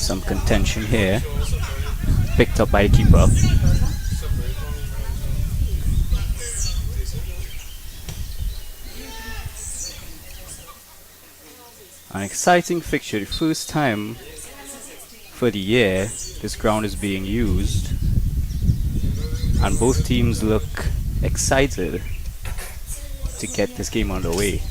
Some contention here. Picked up by the keeper. An exciting fixture, the first time for the year this ground is being used, and both teams look excited to get this game underway.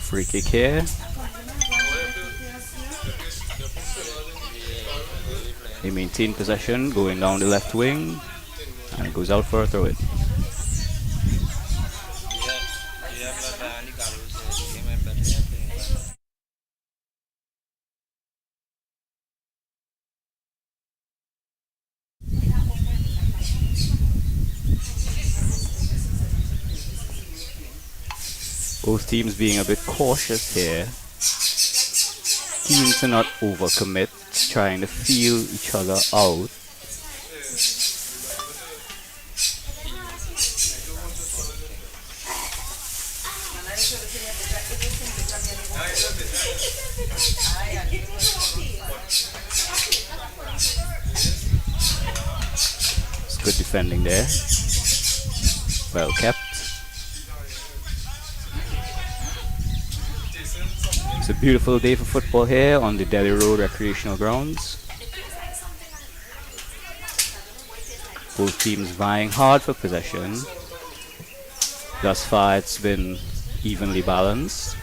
Free kick here. They maintain possession, going down the left wing, and it goes out for a throw-in. Both teams being a bit cautious here, keen to not overcommit, trying to feel each other out. It's good defending there. Well kept. It's a beautiful day for football here on the Delhi Road Recreational Grounds. Both teams vying hard for possession. Thus far it's been evenly balanced.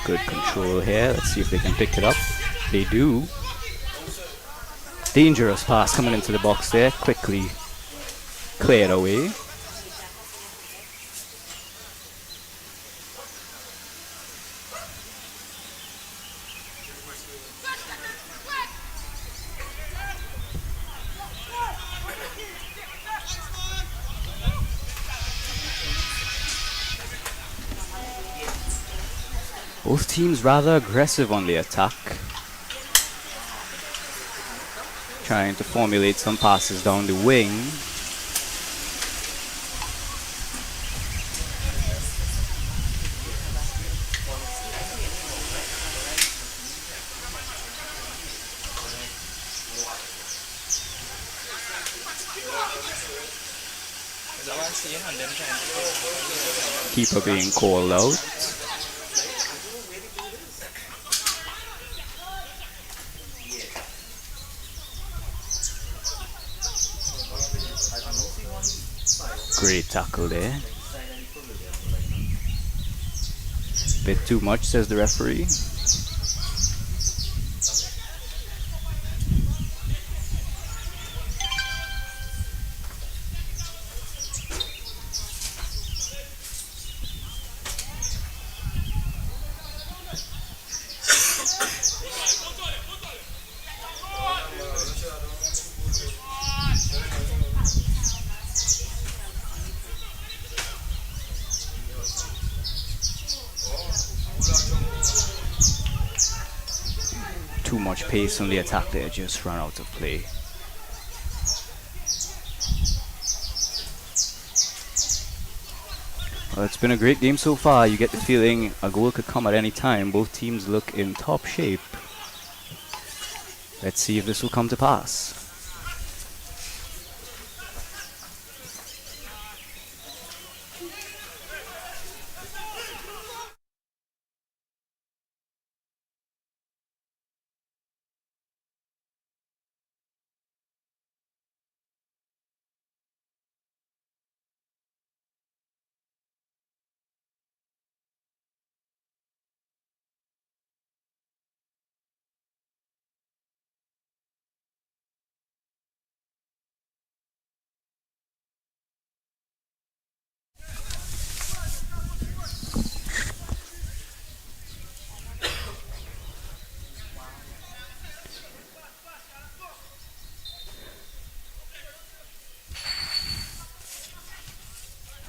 Good control here. Let's see if they can pick it up. They do. Dangerous pass coming into the box there. Quickly cleared away. Both teams rather aggressive on the attack, trying to formulate some passes down the wing. Keeper being called out. Great tackle there. Bit too much, says the referee. Too much pace on the attack there, just ran out of play. Well, it's been a great game so far. You get the feeling a goal could come at any time. Both teams look in top shape. Let's see if this will come to pass.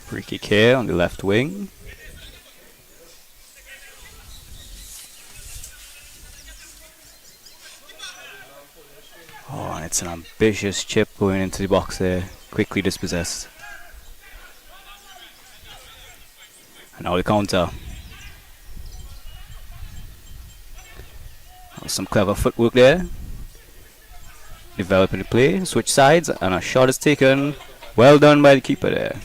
Free kick here on the left wing. Oh, and it's an ambitious chip going into the box there. Quickly dispossessed. And now the counter. Oh, some clever footwork there. Developing the play. Switch sides and a shot is taken. Well done by the keeper there.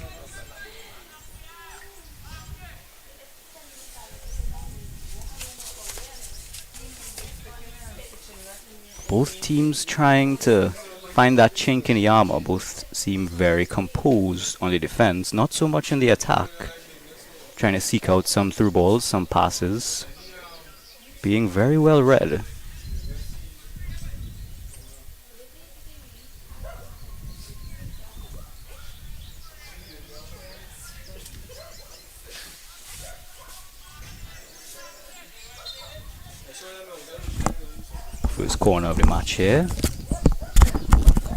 Both teams trying to find that chink in the armor. Both seem very composed on the defense, not so much in the attack. Trying to seek out some through balls, some passes. Being very well read. First corner of the match here.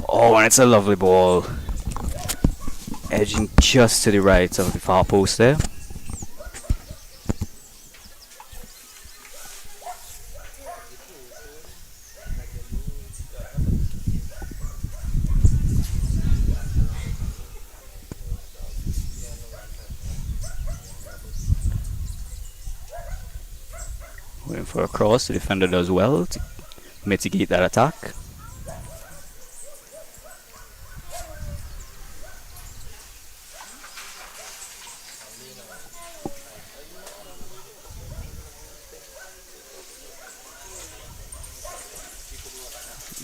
Oh, and it's a lovely ball. Edging just to the right of the far post there. Waiting for a cross. The defender does well to mitigate that attack.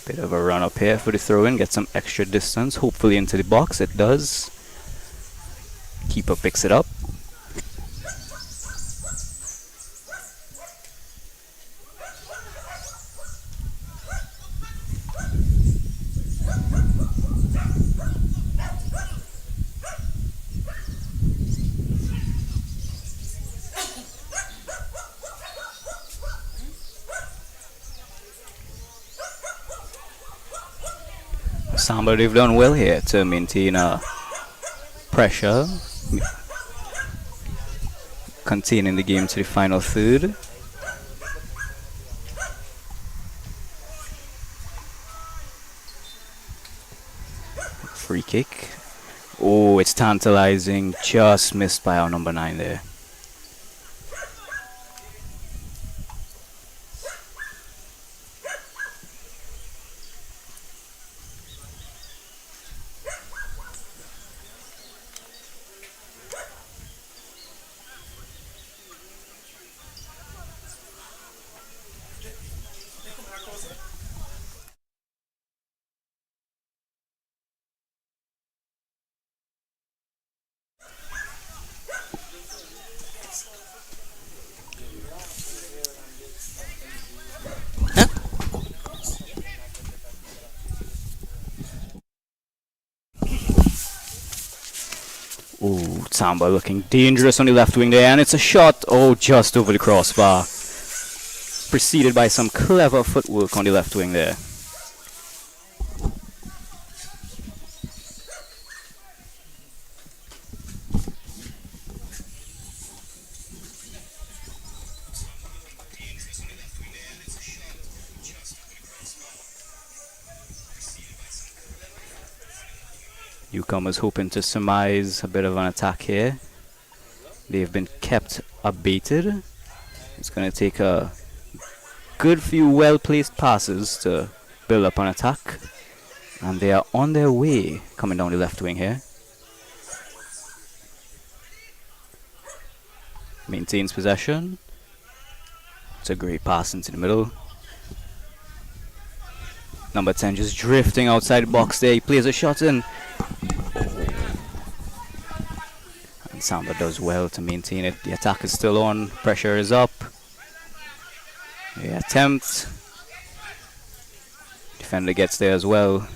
Bit of a run up here for the throw in, get some extra distance, hopefully into the box. It does. Keeper picks it up. Samba, they've done well here to maintain pressure, containing the game to the final third. Free kick. Oh, it's tantalizing. Just missed by our number 9 there. Ooh, Samba looking dangerous on the left wing there, and it's a shot, oh, just over the crossbar. Preceded by some clever footwork on the left wing there. Newcomers hoping to surmise a bit of an attack here. They've been kept abated. It's going to take a good few well-placed passes to build up an attack. And they are on their way coming down the left wing here. Maintains possession. It's a great pass into the middle. Number 10 just drifting outside the box there. He plays a shot in. And Samba does well to maintain it. The attack is still on. Pressure is up. The attempt. Defender gets there as well.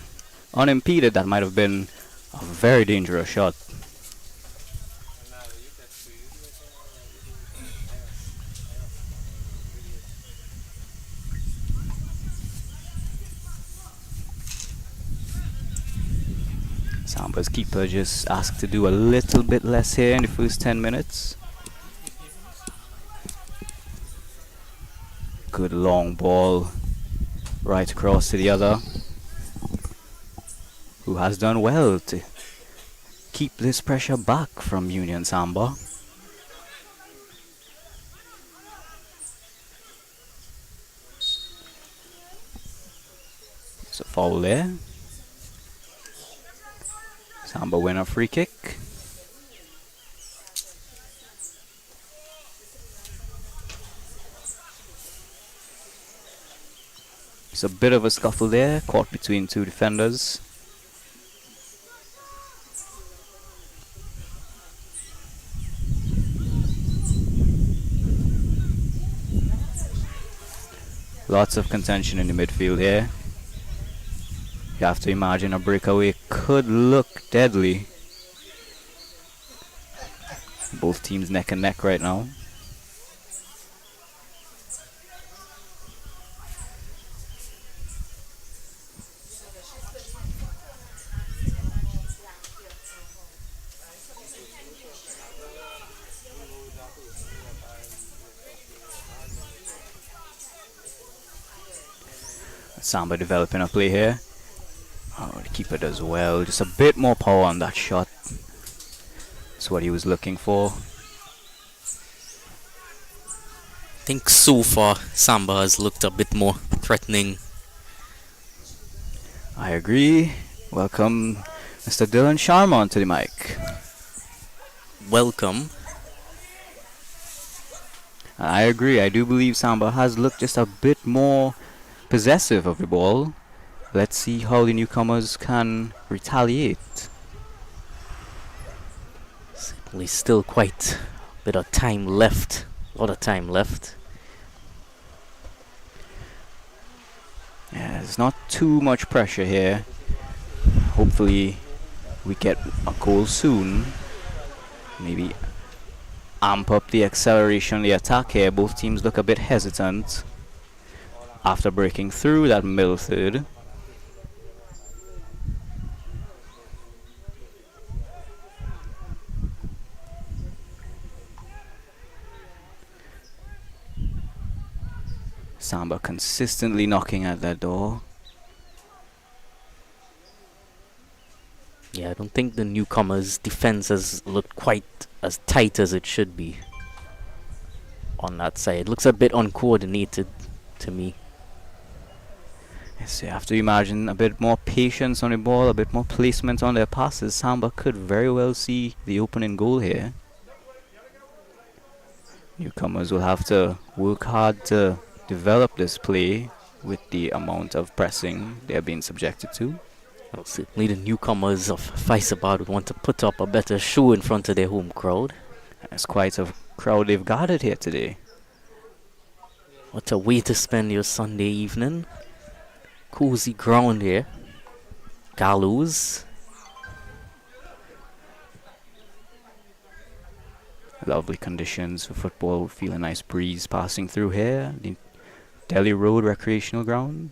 Unimpeded, that might have been a very dangerous shot. Samba's keeper just asked to do a little bit less here in the first 10 minutes. Good long ball right across to the other, who has done well to keep this pressure back from Union Samba. It's a foul there. Samba win a free kick. It's a bit of a scuffle there, caught between two defenders. Lots of contention in the midfield here. You have to imagine a breakaway could look deadly. Both teams neck and neck right now. Samba developing a play here. Oh, the keeper does well. Just a bit more power on that shot. That's what he was looking for. I think so far Samba has looked a bit more threatening. I agree. Welcome Mr. Dylan Sharma onto the mic. Welcome. I agree. I do believe Samba has looked just a bit more possessive of the ball. Let's see how the newcomers can retaliate. Certainly still quite a bit of time left. A lot of time left. Yeah, there's not too much pressure here. Hopefully we get a goal soon. Maybe amp up the acceleration of the attack here. Both teams look a bit hesitant after breaking through that middle third. Samba consistently knocking at that door. Yeah, I don't think the newcomers' defense has looked quite as tight as it should be on that side. It looks a bit uncoordinated to me. Yes, you have to imagine a bit more patience on the ball, a bit more placement on their passes. Samba could very well see the opening goal here. Newcomers will have to work hard to develop this play with the amount of pressing they're being subjected to. Well, certainly the newcomers of Faisabad would want to put up a better show in front of their home crowd. It's quite a crowd they've gathered here today. What a way to spend your Sunday evening. Cozy ground here. Gallows. Lovely conditions for football. Feel a nice breeze passing through here. The Delhi Road Recreational Ground.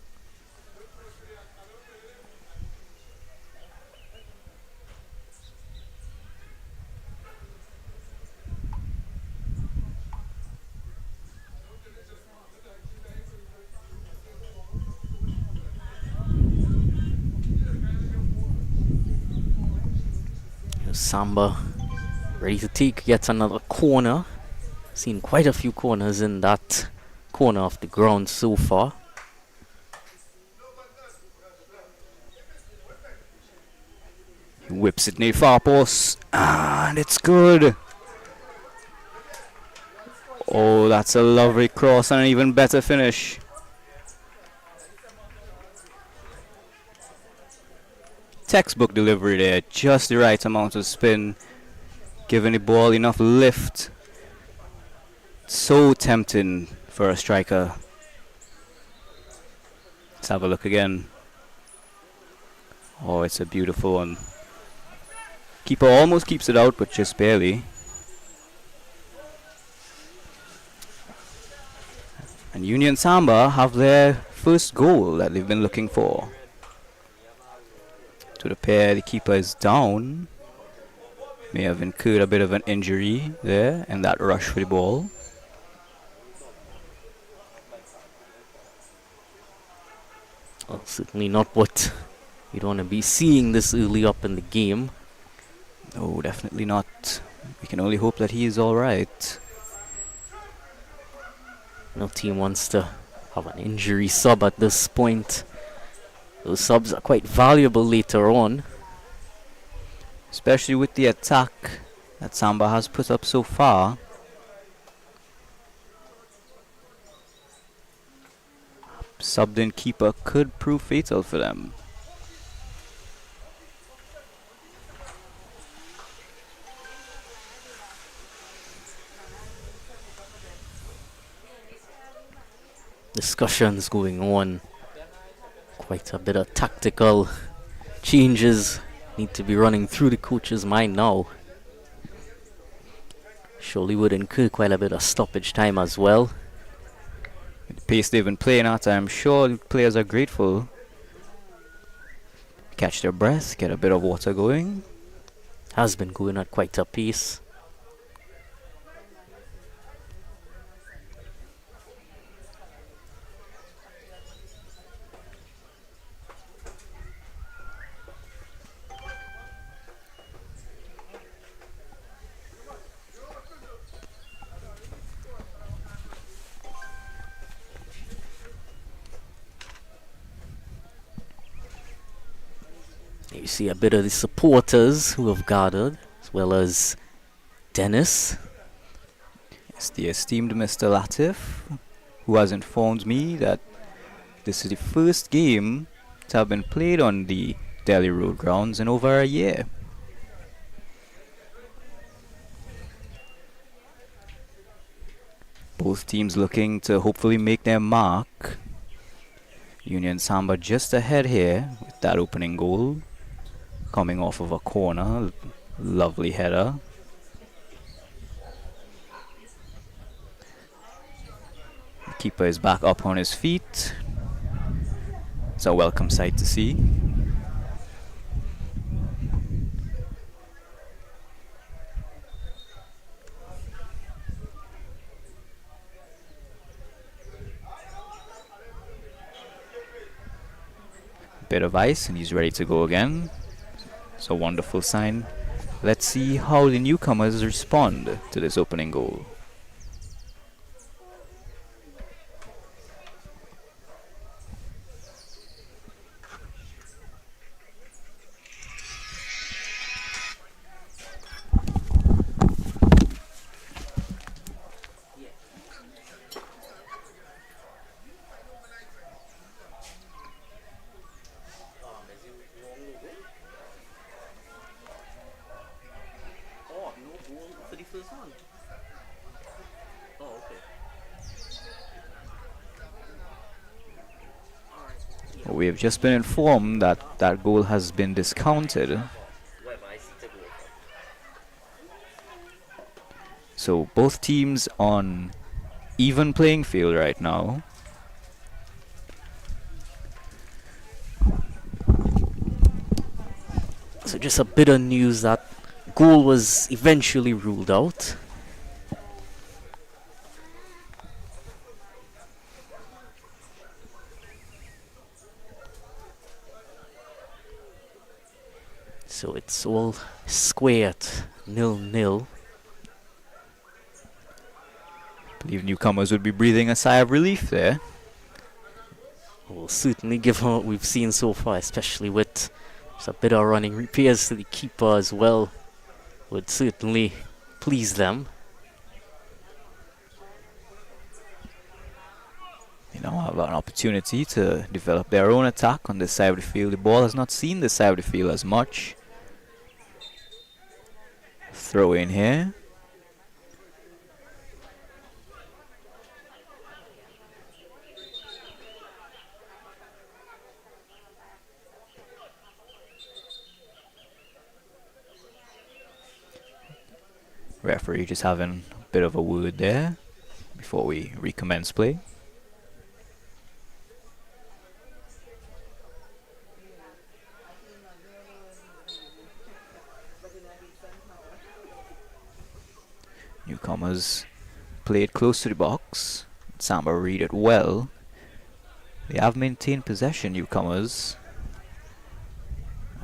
Samba ready to take yet another corner. Seen quite a few corners in that corner of the ground so far. He whips it near far post, and it's good. Oh, that's a lovely cross and an even better finish. Textbook delivery there, just the right amount of spin, giving the ball enough lift. So tempting for a striker. Let's have a look again. Oh, it's a beautiful one. Keeper almost keeps it out, but just barely. And Union Samba have their first goal that they've been looking for. To the pair, the keeper is down. May have incurred a bit of an injury there in that rush for the ball. Well, certainly not what you'd want to be seeing this early up in the game. No, definitely not. We can only hope that he is alright. No team wants to have an injury sub at this point. Those subs are quite valuable later on. Especially with the attack that Samba has put up so far. Subbed in keeper could prove fatal for them. Discussions going on. Quite a bit of tactical changes need to be running through the coach's mind now. Surely would incur quite a bit of stoppage time as well. With the pace they've been playing at, I'm sure the players are grateful. Catch their breath, get a bit of water going. Has been going at quite a pace. You see a bit of the supporters who have gathered, as well as Dennis. It's the esteemed Mr. Latif, who has informed me that this is the first game to have been played on the Delhi Road grounds in over a year. Both teams looking to hopefully make their mark. Union Samba just ahead here with that opening goal. Coming off of a corner. Lovely header. The keeper is back up on his feet. It's a welcome sight to see. Bit of ice and he's ready to go again. It's a wonderful sign. Let's see how the newcomers respond to this opening goal. We have just been informed that that goal has been discounted. So both teams on even playing field right now. So just a bit of news that goal was eventually ruled out. So it's all squared, 0-0. I believe newcomers would be breathing a sigh of relief there. Well, certainly given what we've seen so far, especially with just a bit of running repairs to the keeper as well, would certainly please them. They now have an opportunity to develop their own attack on this side of the field. The ball has not seen this side of the field as much. Throw in here. Referee just having a bit of a word there before we recommence play. Newcomers played close to the box. Samba read it well. They have maintained possession, Newcomers,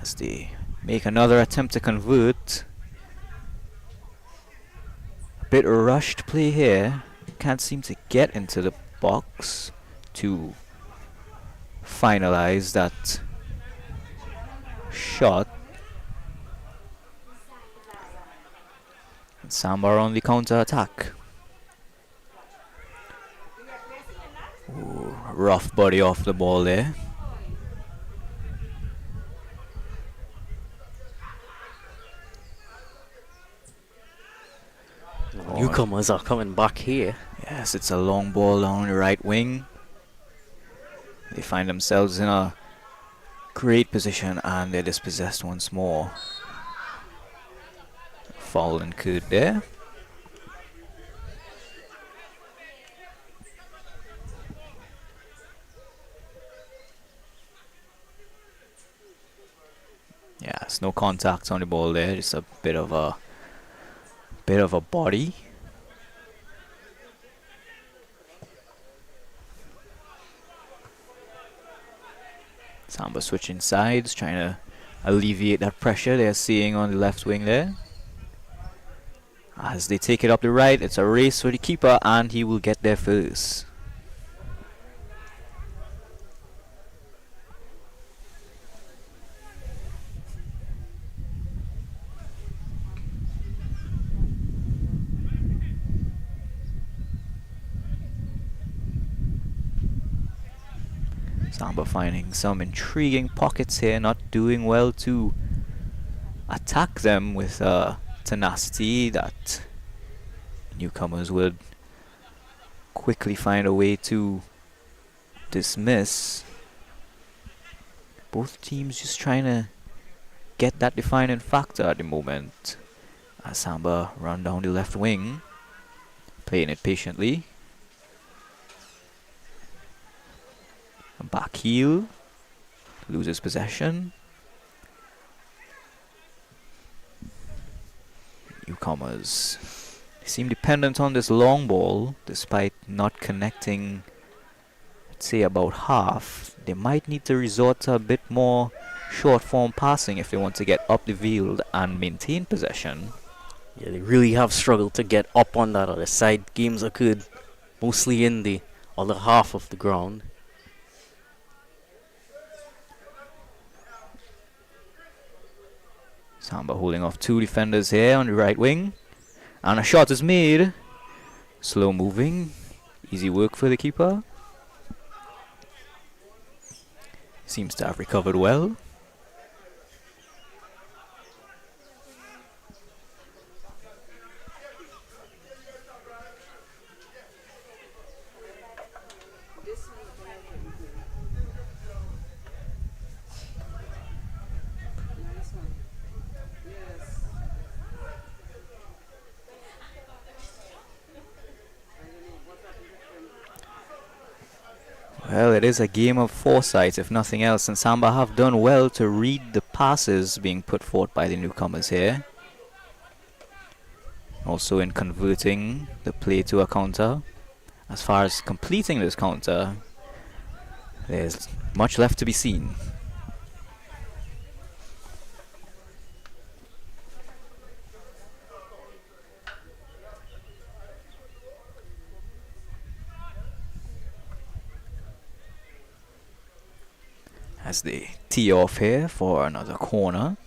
as they make another attempt to convert. A bit rushed play here. Can't seem to get into the box to finalize that shot. And Samba on the counter attack. Ooh, rough body off the ball there. Newcomers are coming back here. Yes, it's a long ball down the right wing. They find themselves in a great position and they're dispossessed once more. Foul incurred there. Yes, no contact on the ball there, just a bit of a body. Samba switching sides, trying to alleviate that pressure they're seeing on the left wing there. As they take it up the right, it's a race for the keeper and he will get there first. Samba finding some intriguing pockets here, not doing well to attack them with tenacity that Newcomers would quickly find a way to dismiss. Both teams just trying to get that defining factor at the moment. As Samba run down the left wing, playing it patiently. A back heel, loses possession. Newcomers seem dependent on this long ball, despite not connecting, I'd say, about half. They might need to resort to a bit more short form passing if they want to get up the field and maintain possession. Yeah, they really have struggled to get up on that other side. Games occurred mostly in the other half of the ground. Samba holding off two defenders here on the right wing. And a shot is made. Slow moving. Easy work for the keeper. Seems to have recovered well. Well, it is a game of foresight, if nothing else, and Samba have done well to read the passes being put forth by the Newcomers here. Also in converting the play to a counter. As far as completing this counter, there's much left to be seen. As they tee off here for another corner.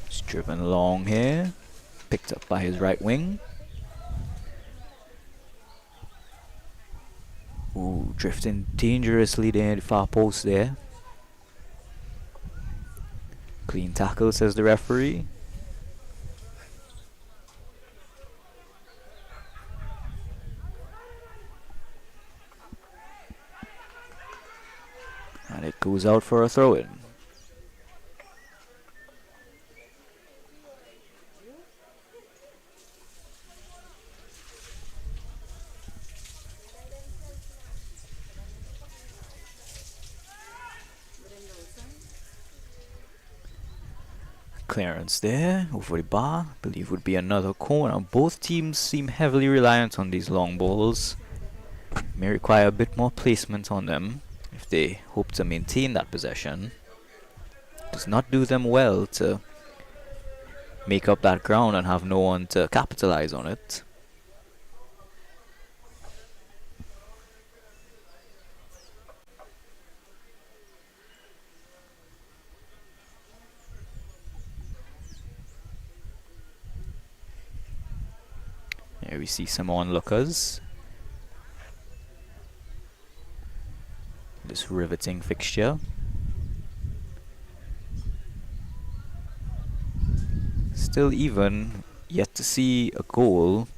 It's driven long here, picked up by his right wing. Ooh, drifting dangerously there in the far post there. Clean tackle, says the referee. And it goes out for a throw-in. Clearance there over the bar. Believe would be another corner. Both teams seem heavily reliant on these long balls. May require a bit more placement on them if they hope to maintain that possession. Does not do them well to make up that ground and have no one to capitalize on it. Here we see some onlookers. This riveting fixture. Still even, yet to see a goal.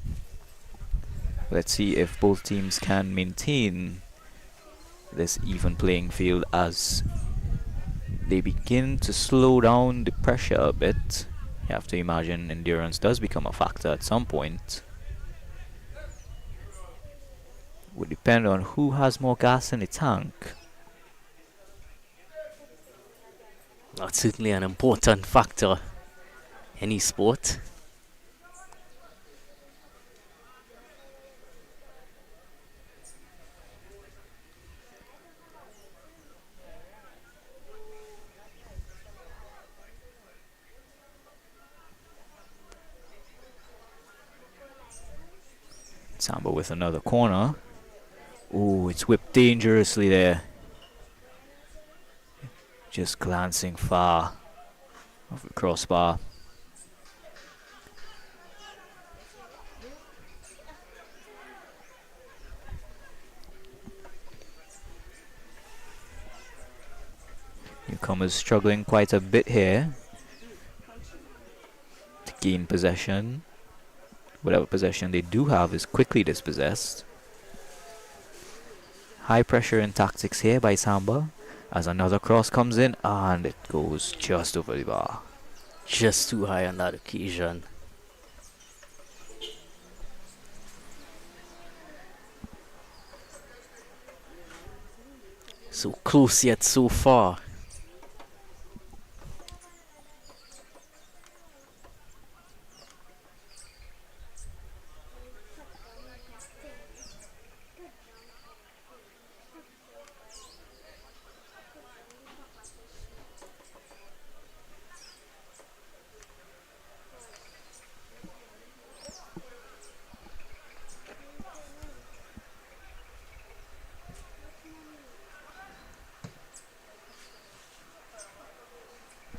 Let's see if both teams can maintain this even playing field as they begin to slow down the pressure a bit. You have to imagine endurance does become a factor at some point. Would depend on who has more gas in the tank. That's certainly an important factor. Any sport. Samba with another corner. Ooh, it's whipped dangerously there. Just glancing far of the crossbar. Newcomers struggling quite a bit here to gain possession. Whatever possession they do have is quickly dispossessed. High pressure in tactics here by Samba as another cross comes in and it goes just over the bar. Just too high on that occasion. So close yet so far.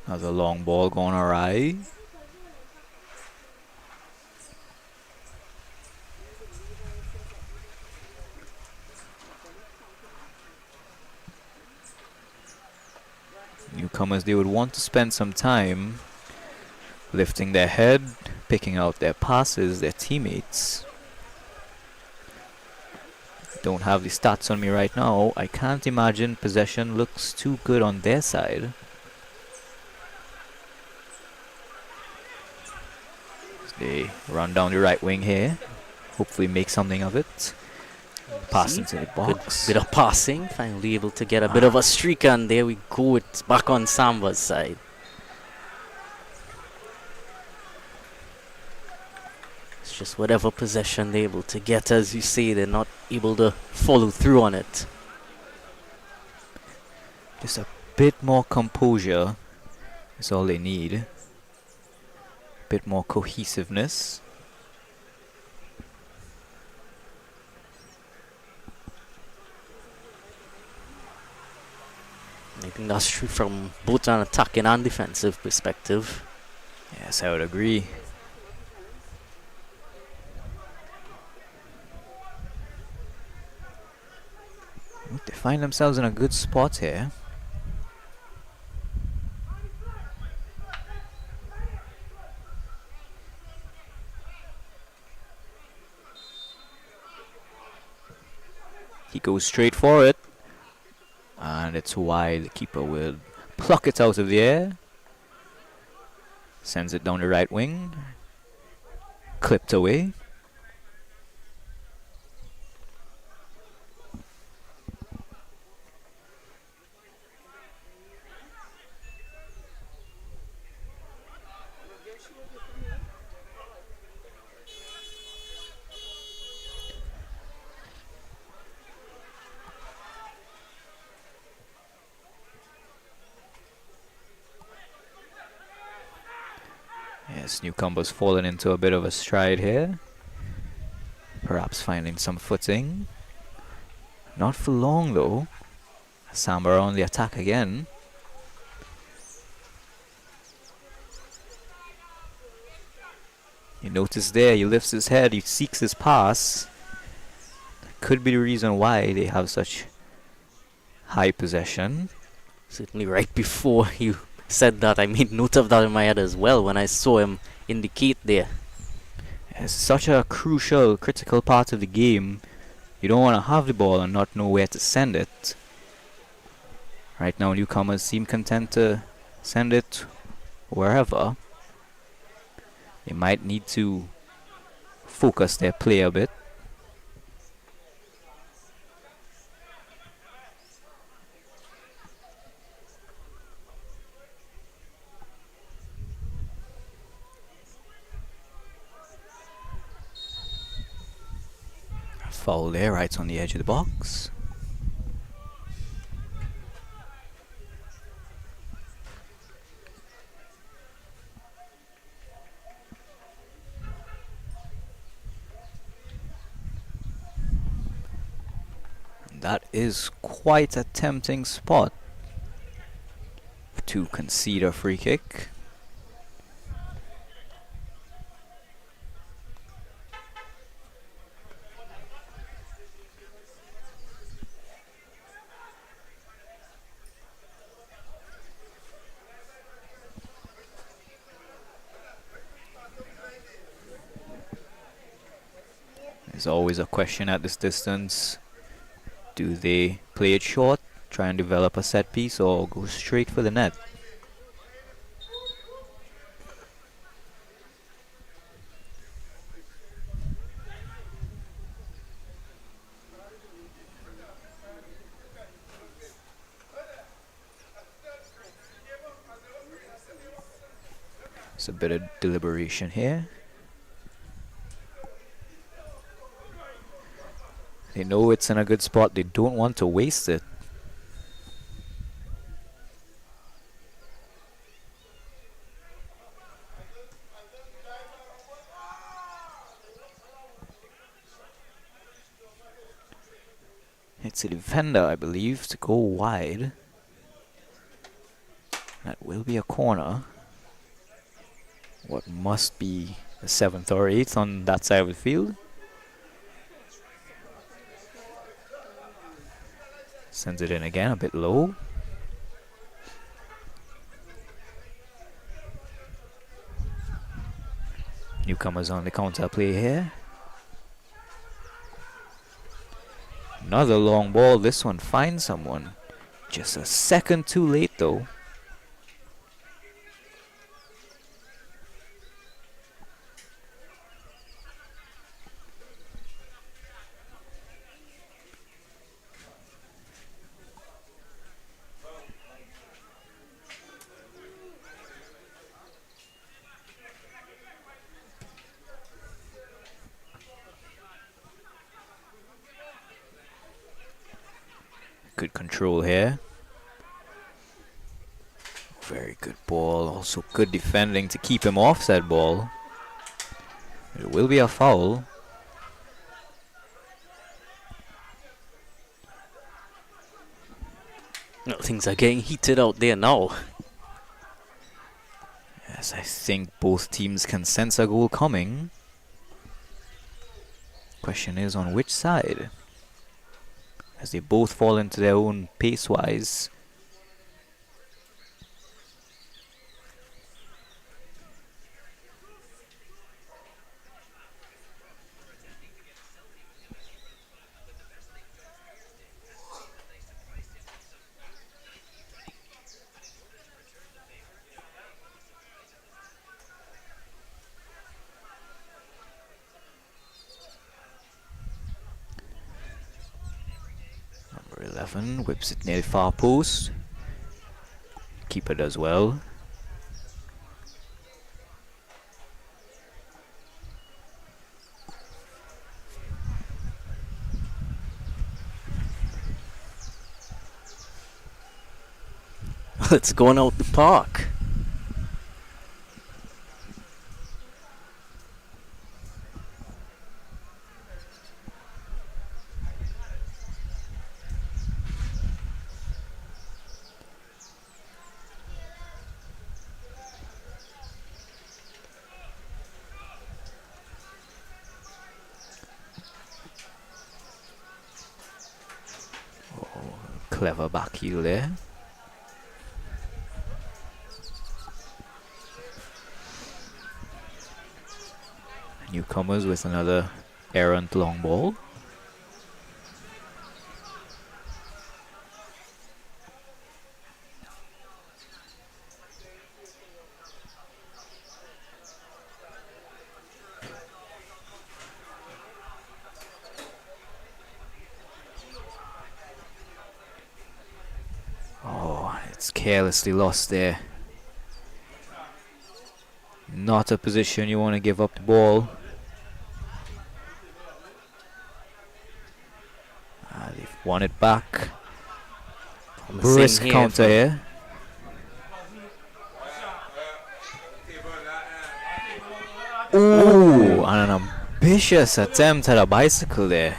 Another long ball going awry. Newcomers, they would want to spend some time lifting their head, picking out their passes, their teammates. Don't have the stats on me right now. I can't imagine possession looks too good on their side. They run down the right wing here. Hopefully make something of it. Pass into the box. Good bit of passing. Finally able to get a bit of a streak, and there we go. It's back on Samba's side. It's just whatever possession they're able to get, as you say, they're not able to follow through on it. Just a bit more composure is all they need. Bit more cohesiveness. I think that's true from both an attacking and defensive perspective. Yes, I would agree. They find themselves in a good spot here. He goes straight for it. And it's wide. The keeper will pluck it out of the air. Sends it down the right wing. Clipped away. Yes, Newcomers falling into a bit of a stride here. Perhaps finding some footing. Not for long though. Samba on the attack again. You notice there, he lifts his head, he seeks his pass. That could be the reason why they have such high possession. Certainly right before you said that, I made note of that in my head as well when I saw him indicate there. It's such a crucial, critical part of the game. You don't want to have the ball and not know where to send it. Right now, Newcomers seem content to send it wherever. They might need to focus their play a bit. Foul there, right on the edge of the box. That is quite a tempting spot to concede a free kick. There's always a question at this distance. Do they play it short, try and develop a set piece, or go straight for the net? It's a bit of deliberation here. They know it's in a good spot, they don't want to waste it. It's a defender, I believe, to go wide. That will be a corner. What must be the 7th or 8th on that side of the field. Sends it in again, a bit low. Newcomers on the counter play here. Another long ball. This one finds someone. Just a second too late though. Good control here. Very good ball. Also good defending to keep him off that ball. It will be a foul. No, things are getting heated out there now. Yes, I think both teams can sense a goal coming. Question is on which side? As they both fall into their own pace-wise. Number 11 whips it near the far post. Keeper does well. It's going out the park. Clever back heel there. Newcomers with another errant long ball. Oh, it's carelessly lost there. Not a position you want to give up the ball. They've won it back. Brisk counter here. Ooh, and an ambitious attempt at a bicycle there.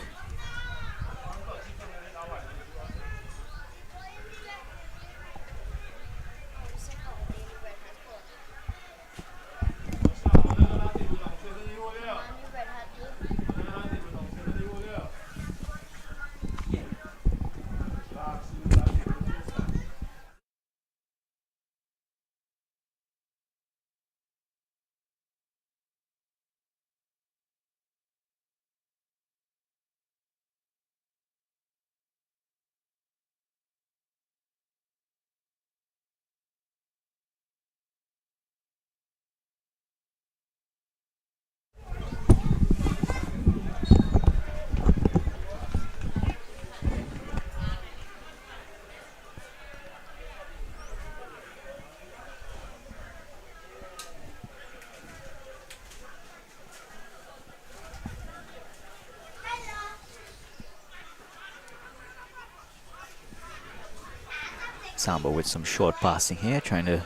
Samba with some short passing here, trying to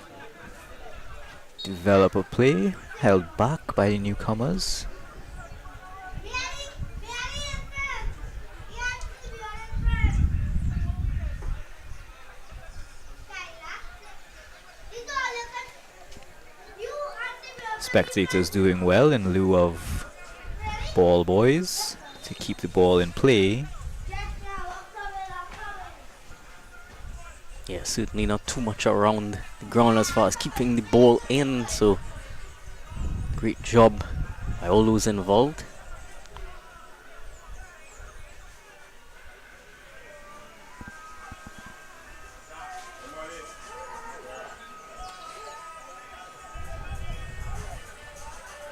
develop a play, held back by the newcomers. Spectators doing well in lieu of ball boys to keep the ball in play. Yeah, certainly not too much around the ground as far as keeping the ball in, so great job by all those involved.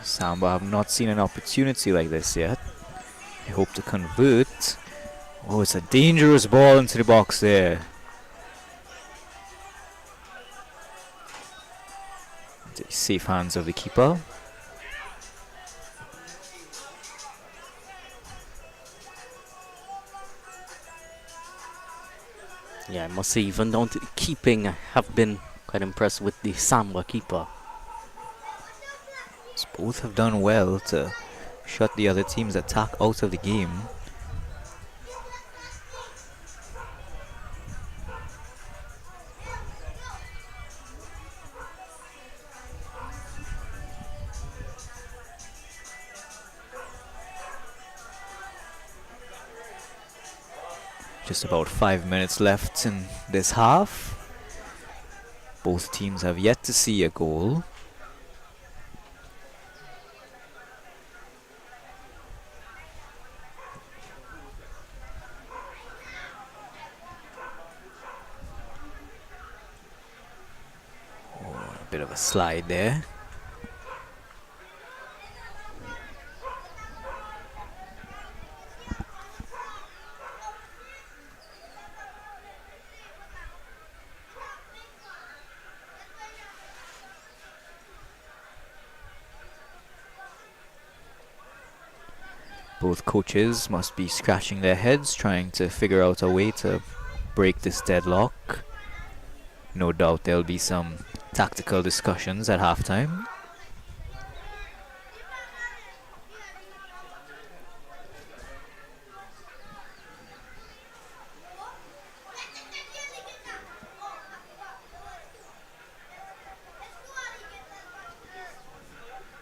Samba have not seen an opportunity like this yet. They hope to convert. Oh, it's a dangerous ball into the box there. The safe hands of the keeper. Yeah, I must say, even down to the keeping, I have been quite impressed with the Samba keeper. So both have done well to shut the other team's attack out of the game. Just about 5 minutes left in this half. Both teams have yet to see a goal. Oh, a bit of a slide there. Both coaches must be scratching their heads, trying to figure out a way to break this deadlock. No doubt there'll be some tactical discussions at halftime.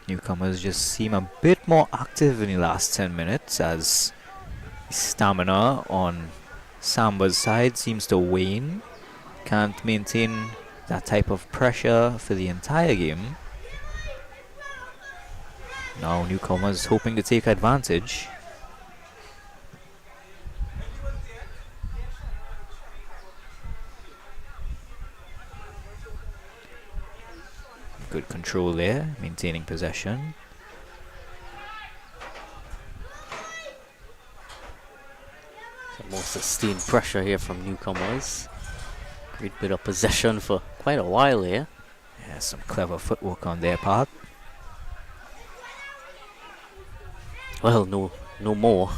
Newcomers just seem a bit more active in the last 10 minutes as stamina on Samba's side seems to wane. Can't maintain that type of pressure for the entire game. Now Newcomers hoping to take advantage. Good control there, maintaining possession. Some more sustained pressure here from Newcomers. Great bit of possession for quite a while here. Yeah, some clever footwork on their part. Well, no more.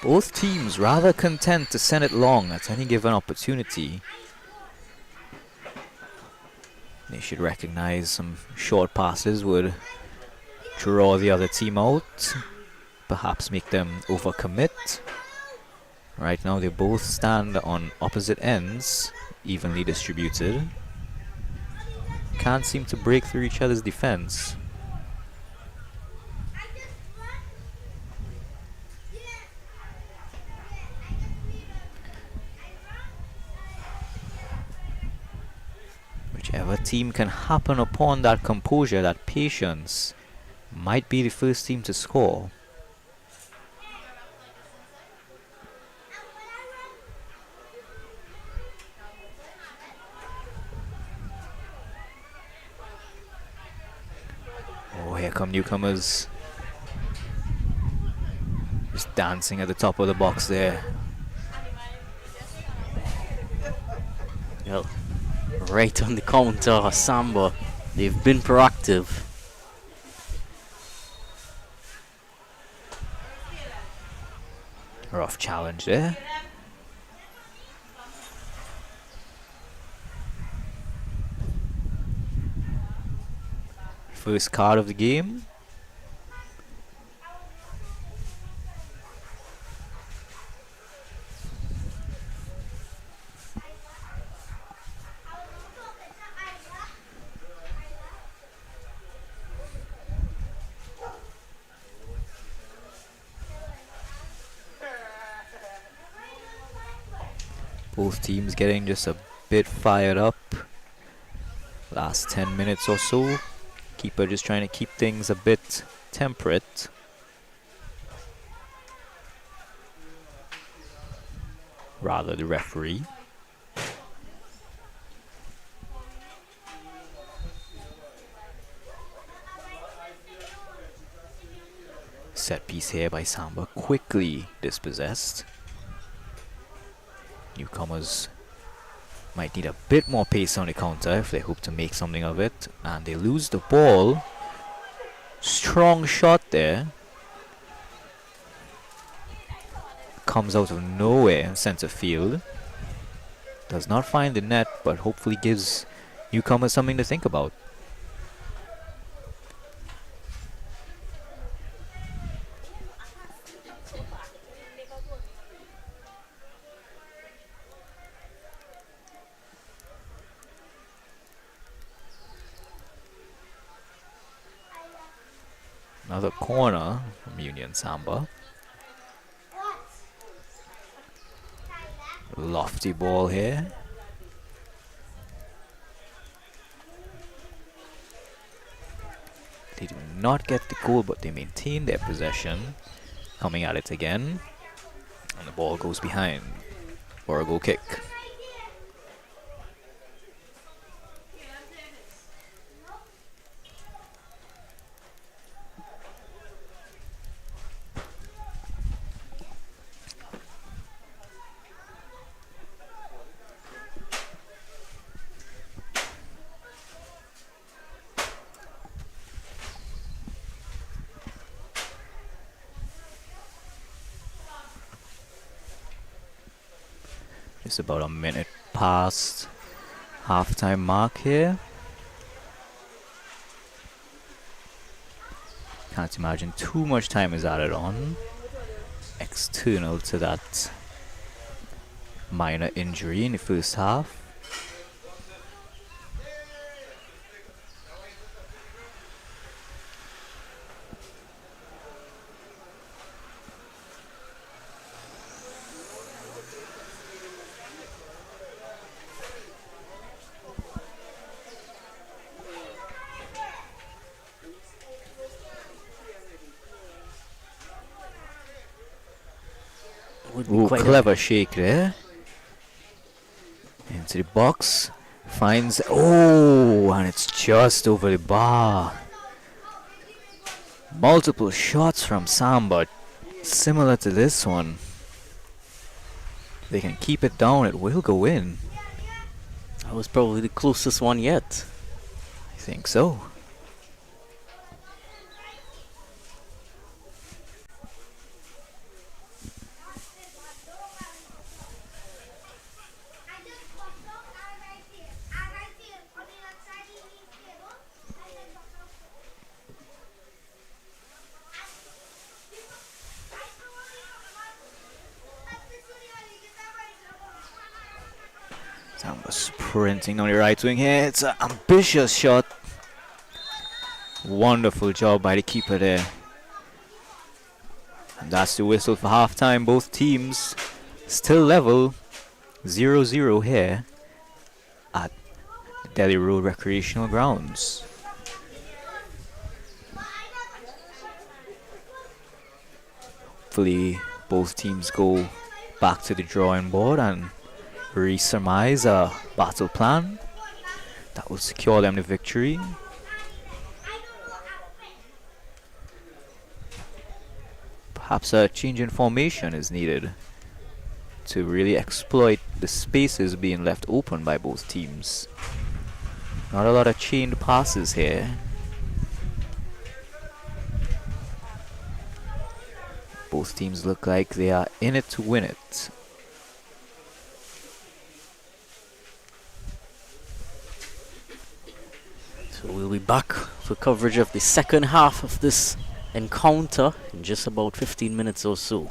Both teams rather content to send it long at any given opportunity. They should recognize some short passes would draw the other team out, perhaps make them overcommit. Right now they both stand on opposite ends, evenly distributed. Can't seem to break through each other's defense. Whichever team can happen upon that composure, that patience, might be the first team to score. Oh, here come Newcomers. Just dancing at the top of the box there. Well, right on the counter, Samba. They've been proactive. Rough challenge there. First card of the game. Both teams getting just a bit fired up. Last 10 minutes or so. Keeper just trying to keep things a bit temperate. Rather the referee. Set piece here by Samba, quickly dispossessed. Newcomers might need a bit more pace on the counter if they hope to make something of it. And they lose the ball. Strong shot there. Comes out of nowhere in center field. Does not find the net, but hopefully gives Newcomers something to think about. Another corner from Union Samba. Lofty ball here. They do not get the goal, but they maintain their possession. Coming at it again. And the ball goes behind for a goal kick. Just about a minute past halftime mark here. Can't imagine too much time is added on. External to that minor injury in the first half. would be Ooh, quite clever shake there. Into the box. Finds. Oh, and it's just over the bar. Multiple shots from Samba. Similar to this one. They can keep it down, it will go in. That was probably the closest one yet. I think so. Samba sprinting on the right wing here. It's an ambitious shot. Wonderful job by the keeper there. And that's the whistle for halftime. Both teams still level 0-0 here at the Delhi Road Recreational Grounds. Hopefully both teams go back to the drawing board and resurmise a battle plan that will secure them the victory. Perhaps a change in formation is needed to really exploit the spaces being left open by both teams. Not a lot of chained passes here. Both teams look like they are in it to win it. So we'll be back for coverage of the second half of this encounter in just about 15 minutes or so.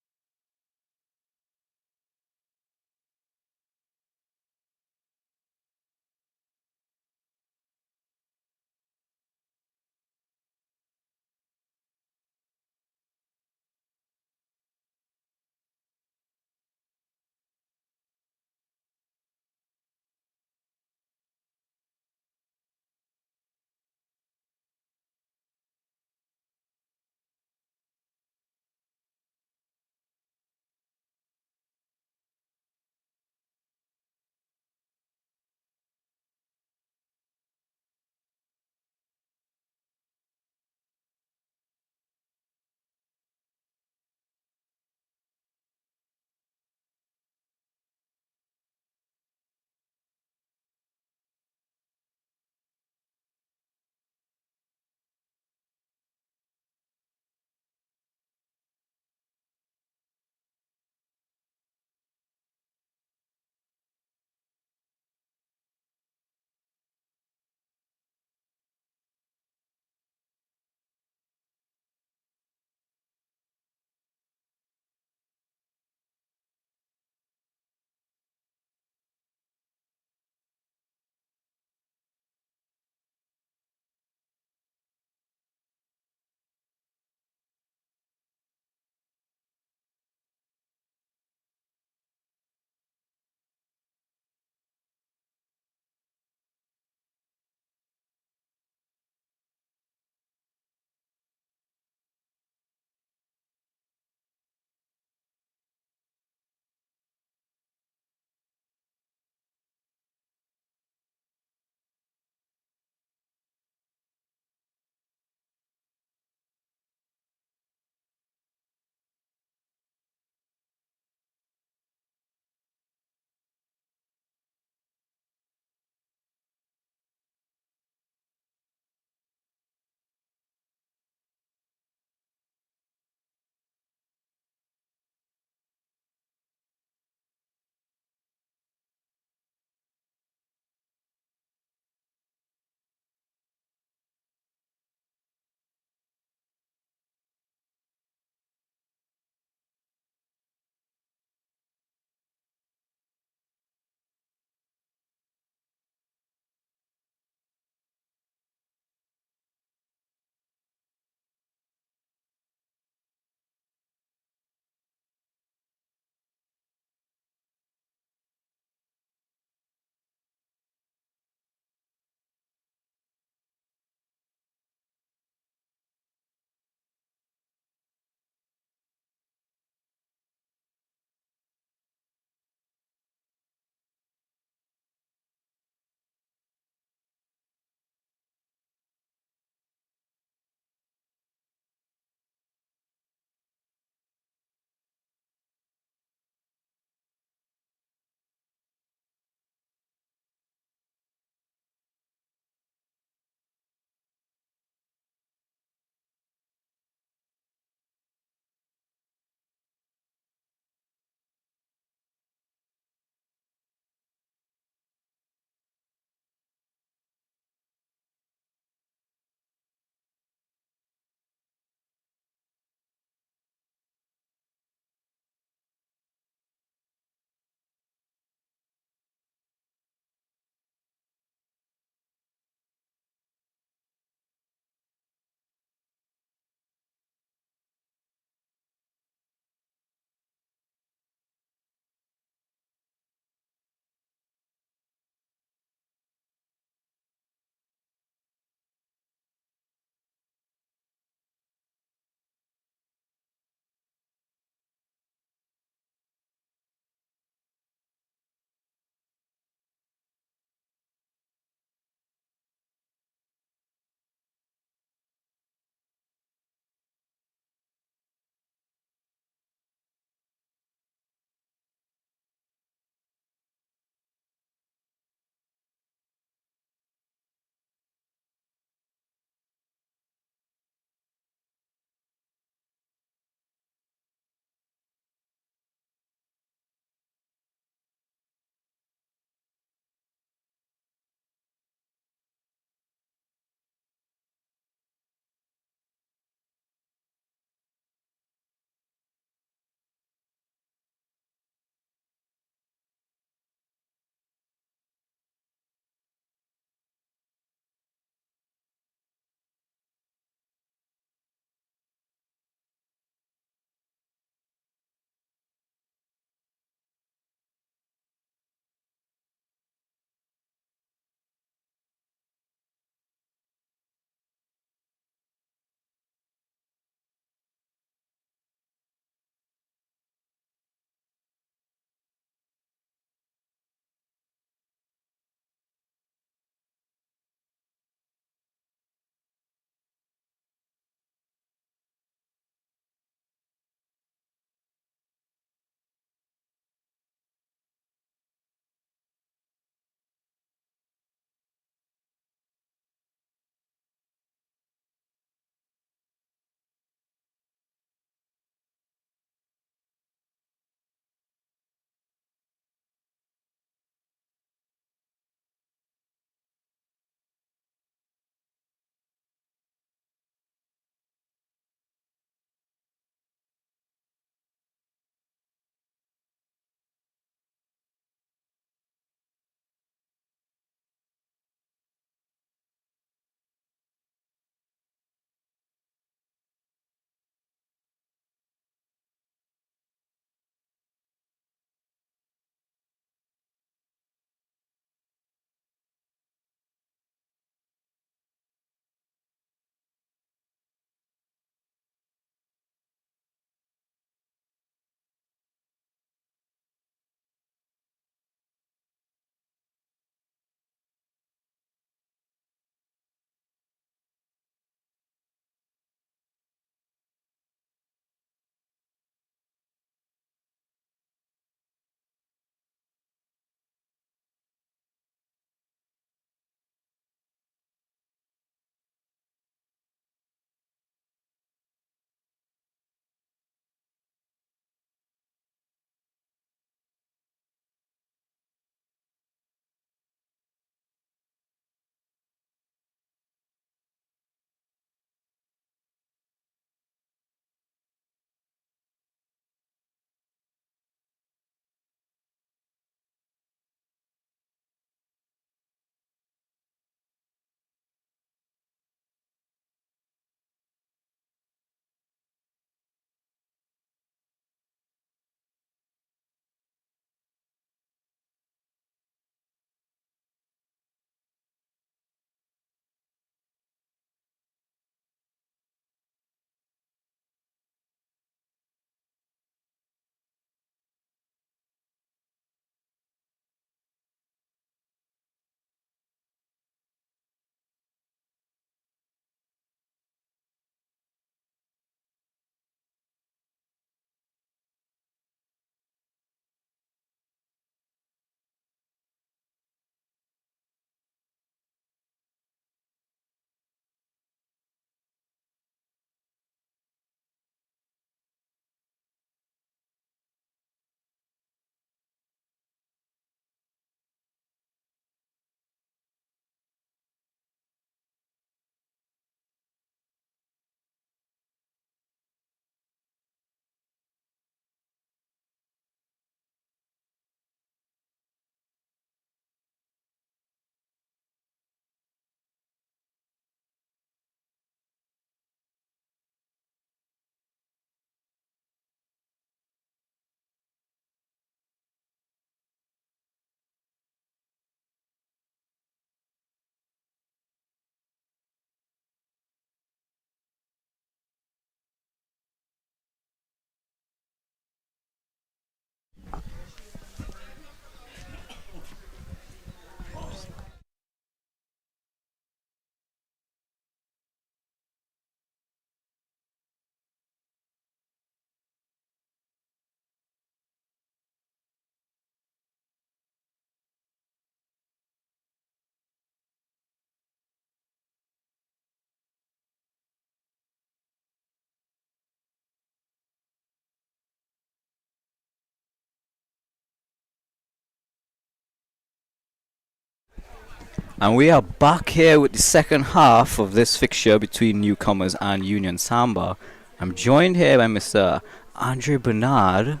And we are back here with the second half of this fixture between Newcomers and Union Samba. I'm joined here by Mr. Andre Bernard,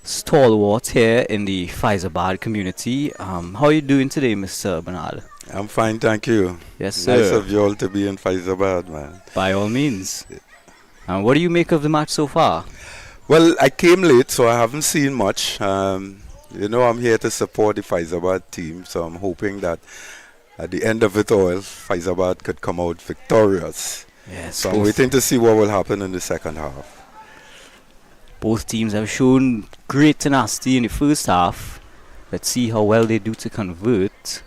stalwart here in the Faizabad community. How are you doing today, Mr. Bernard? I'm fine, thank you. Yes, Nice sir. of you all to be in Faizabad, man. By all means. And what do you make of the match so far? Well, I came late, so I haven't seen much. I'm here to support the Faizabad team, so I'm hoping that at the end of it all, Faizabad could come out victorious. Yes, So I'm waiting to see what will happen in the second half. both teams have shown great tenacity in the first half. Let's see how well they do to convert.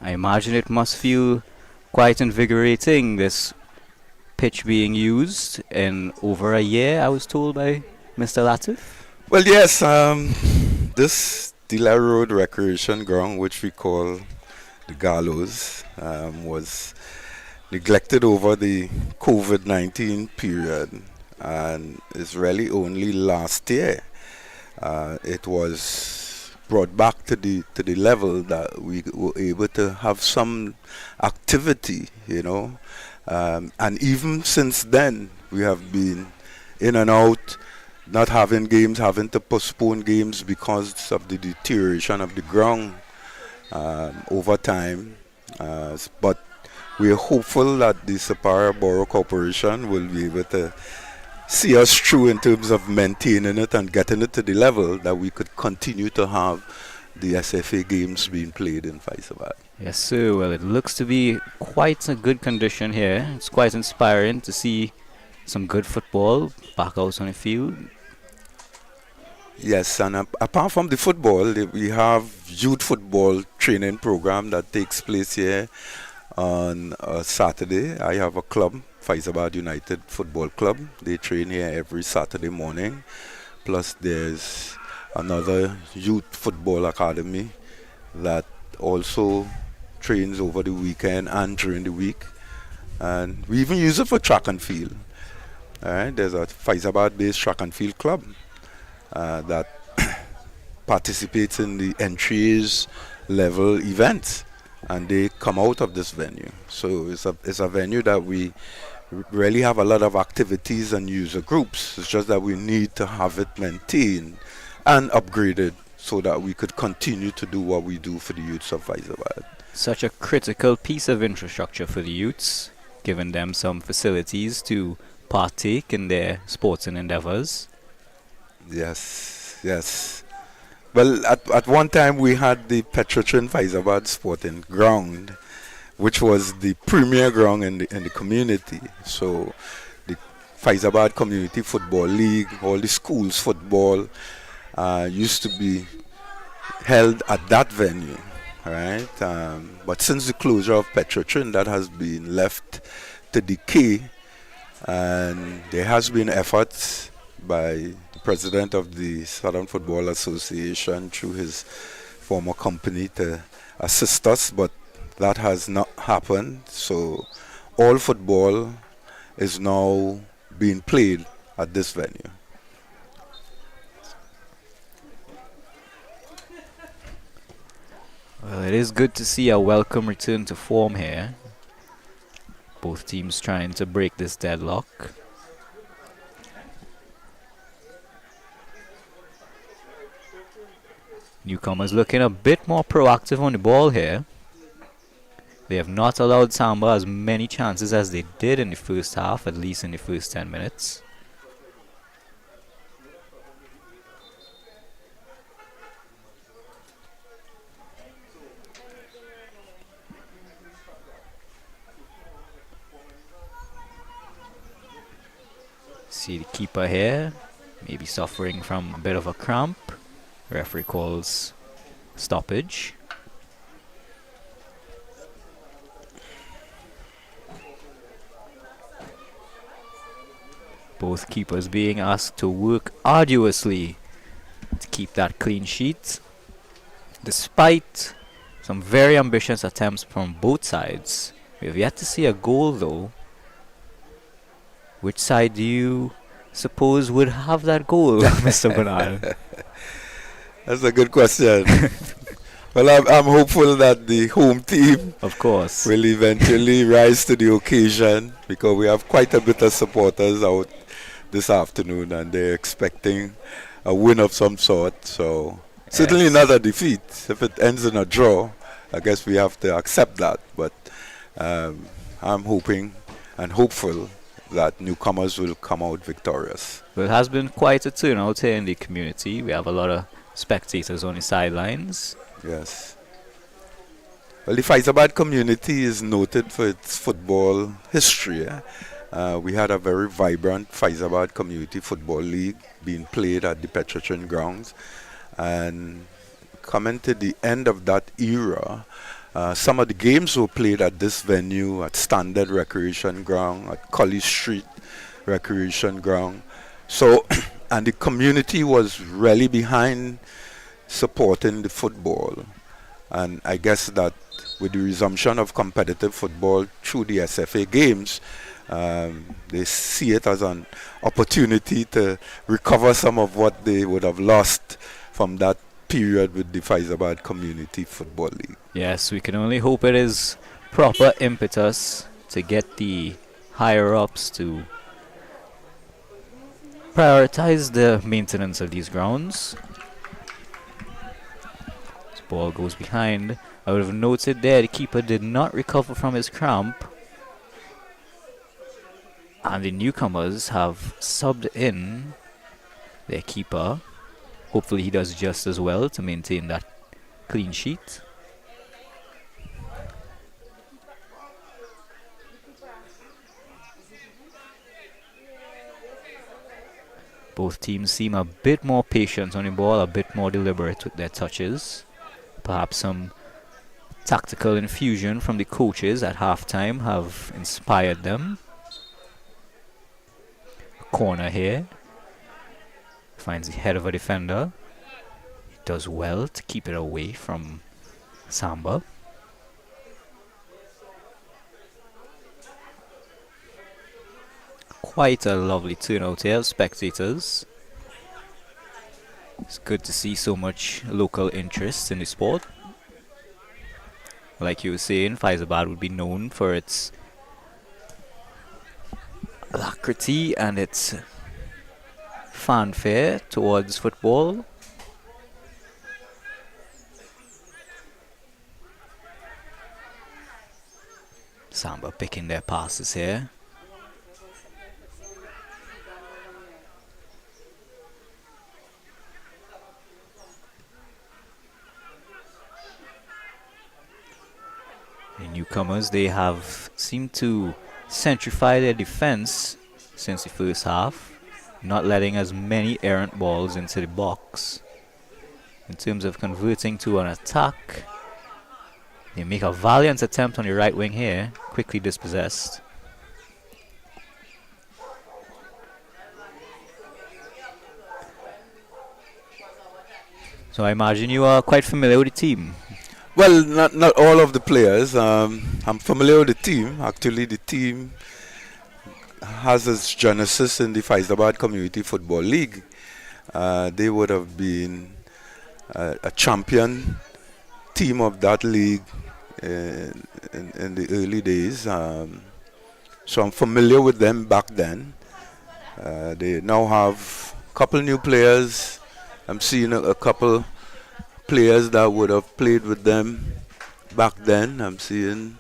I imagine it must feel quite invigorating, this pitch being used in over a year, I was told by Mr. Latif. Well, yes, this Dealer Road Recreation Ground, which we call the Gallows, was neglected over the COVID-19 period, and it's really only last year it was brought back to the level that we were able to have some activity, and even since then we have been in and out, not having games, having to postpone games because of the deterioration of the ground over time. But we are hopeful that the Sapara Borough Corporation will be able to see us through in terms of maintaining it and getting it to the level that we could continue to have the SFA games being played in Faizabad. Yes, sir. Well, it looks to be quite a good condition here. It's quite inspiring to see some good football back out on the field. Yes, and apart from the football, we have youth football training program that takes place here on Saturday. I have a club, Faizabad United Football Club. They train here every Saturday morning. Plus there's another youth football academy that also trains over the weekend and during the week. And we even use it for track and field. All right, there's a Faizabad-based track and field club that participates in the entries level events, and they come out of this venue. So it's a venue that we really have a lot of activities and user groups. It's just that we need to have it maintained and upgraded so that we could continue to do what we do for the youths of Faizabad. Such a critical piece of infrastructure for the youths, giving them some facilities to partake in their sporting endeavors. Yes. Well, at one time we had the Petrotrin Faizabad Sporting Ground, which was the premier ground in the community. So the Faizabad Community Football League, all the schools football used to be held at that venue, right? But since the closure of Petrotrin, that has been left to decay, and there has been efforts by the president of the Southern Football Association through his former company to assist us, but that has not happened. So all football is now being played at this venue. Well, it is good to see a welcome return to form here. Both teams trying to break this deadlock. Newcomers looking a bit more proactive on the ball here. They have not allowed Samba as many chances as they did in the first half, at least in the first 10 minutes. See the keeper here, maybe suffering from a bit of a cramp. Referee calls stoppage. Both keepers being asked to work arduously to keep that clean sheet. Despite some very ambitious attempts from both sides, we have yet to see a goal though. Which side do you suppose would have that goal, Mr. Bernard? That's a good question. Well, I'm hopeful that the home team Of course. will eventually rise to the occasion because we have quite a bit of supporters out this afternoon and they're expecting a win of some sort. So certainly Yes. not a defeat. If it ends in a draw, I guess we have to accept that. But I'm hoping and hopeful that newcomers will come out victorious. Well, it has been quite a turnout here in the community. We have a lot of spectators on the sidelines. Yes. Well, the Faizabad community is noted for its football history. We had a very vibrant Faizabad Community Football League being played at the Petrotrin grounds. And coming to the end of that era, some of the games were played at this venue, at Standard Recreation Ground, at College Street Recreation Ground. So, and the community was really behind supporting the football. And I guess that with the resumption of competitive football through the SFA games, they see it as an opportunity to recover some of what they would have lost from that period with the Faizabad Community Football League. Yes, we can only hope it is proper impetus to get the higher-ups to prioritize the maintenance of these grounds. This ball goes behind. I would have noted there the keeper did not recover from his cramp. And the newcomers have subbed in their keeper. Hopefully he does just as well to maintain that clean sheet. Both teams seem a bit more patient on the ball, a bit more deliberate with their touches. Perhaps some tactical infusion from the coaches at halftime have inspired them. Corner here. Finds the head of a defender. He does well to keep it away from Samba. Quite a lovely turnout here of spectators. It's good to see so much local interest in the sport. Like you were saying, Faizabad would be known for its alacrity and its fanfare towards football. Samba picking their passes here. The newcomers, they have seemed to centrify their defense since the first half, not letting as many errant balls into the box. In terms of converting to an attack, they make a valiant attempt on the right wing here, quickly dispossessed. So I imagine you are quite familiar with the team. Well, not all of the players. I'm familiar with the team. Actually, the team has its genesis in the Faizabad Community Football League. They would have been a champion team of that league in the early days. So I'm familiar with them back then. They now have a couple new players. I'm seeing a couple players that would have played with them back then. I'm seeing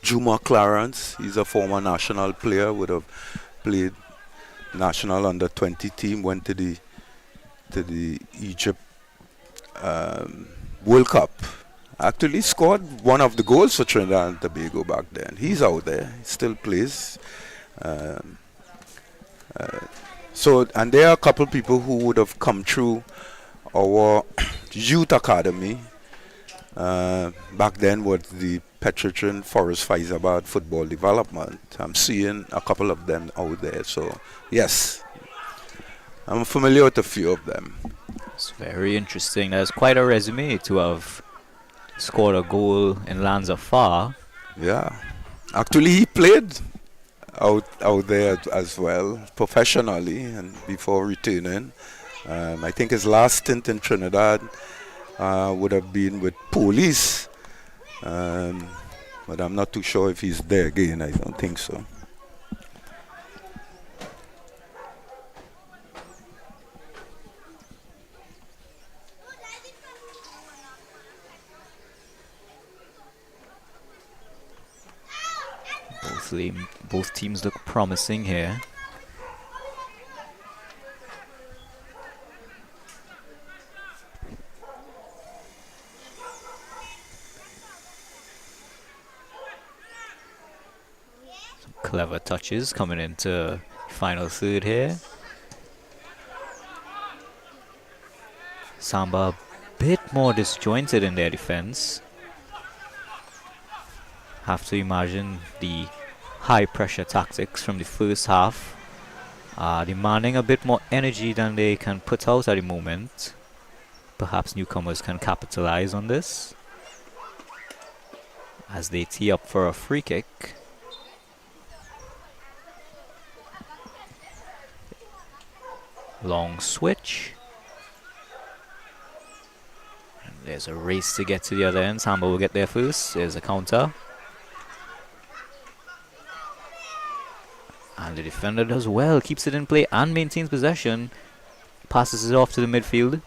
Juma Clarence. He's a former national player, would have played national under 20 team, went to the Egypt World Cup. Actually scored one of the goals for Trinidad and Tobago back then. He's out there. He still plays. So, and there are a couple people who would have come through our youth academy. Back then was the Petrotrin Forest Faizabad Football Development. I'm seeing a couple of them out there. So, yes, I'm familiar with a few of them. It's very interesting. That's quite a resume to have scored a goal in lands afar. Yeah. Actually, he played out there as well professionally and before returning. I think his last stint in Trinidad would have been with police, but I'm not too sure if he's there again. I don't think so. Both teams look promising here. Some clever touches coming into final third here. Samba a bit more disjointed in their defense. Have to imagine the high pressure tactics from the first half are demanding a bit more energy than they can put out at the moment. Perhaps newcomers can capitalize on this as they tee up for a free kick. Long switch. And there's a race to get to the other end. Samba will get there first. There's a counter. And the defender does well, keeps it in play and maintains possession. Passes it off to the midfield.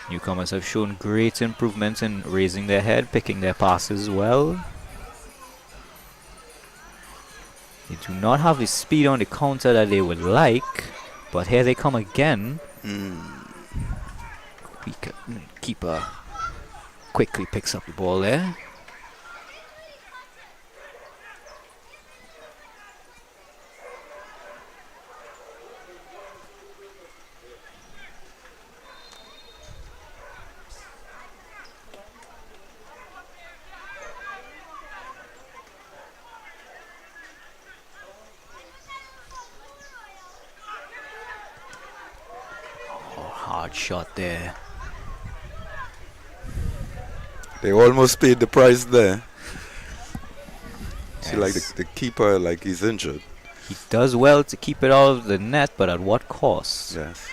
Newcomers have shown great improvement in raising their head, picking their passes well. They do not have the speed on the counter that they would like, but here they come again. Keeper quickly picks up the ball there. Oh, hard shot there. They almost paid the price there. See, like the keeper, like he's injured. He does well to keep it out of the net, but at what cost? Yes.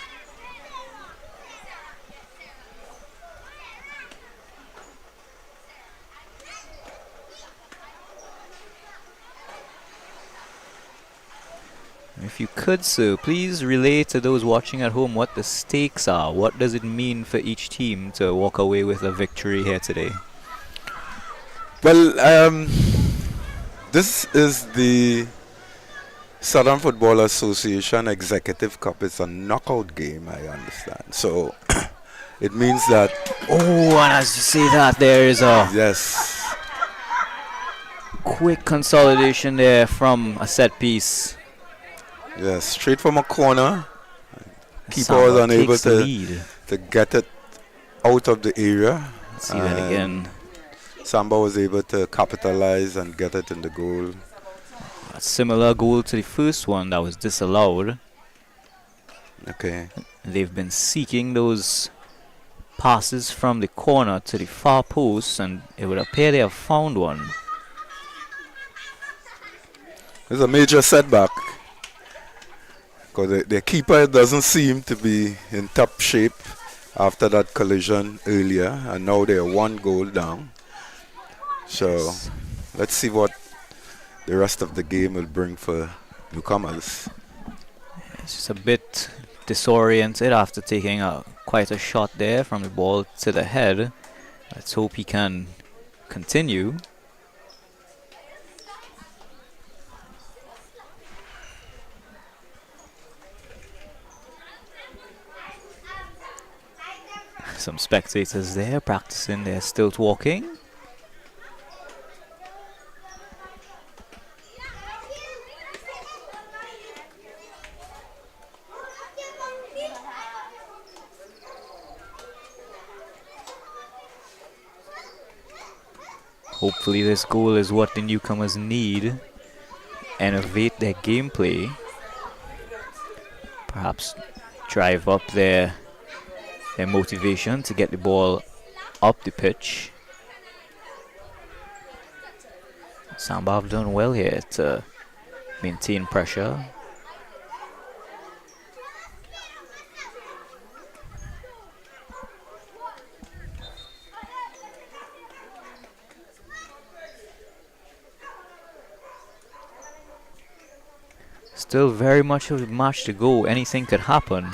If you could, sir, please relay to those watching at home what the stakes are. What does it mean for each team to walk away with a victory here today? Well, this is the Southern Football Association Executive Cup. It's a knockout game, I understand. So it means that... Oh, and as you say that, there is a Yes. quick consolidation there from a set piece. Yes, straight from a corner. Keeper Samba was unable takes the lead. to get it out of the area. See that again. Samba was able to capitalize and get it in the goal. A similar goal to the first one that was disallowed. Okay. They've been seeking those passes from the corner to the far post, and it would appear they have found one. There's a major setback because the keeper doesn't seem to be in top shape after that collision earlier, and now they're one goal down. So let's see what the rest of the game will bring for newcomers. It's just a bit disoriented after taking quite a shot there from the ball to the head. Let's hope he can continue. Some spectators there practicing their stilt walking. Hopefully this goal is what the newcomers need. Innovate their gameplay. Perhaps drive up their motivation to get the ball up the pitch. Samba have done well here to maintain pressure. Still very much of a match to go. Anything could happen.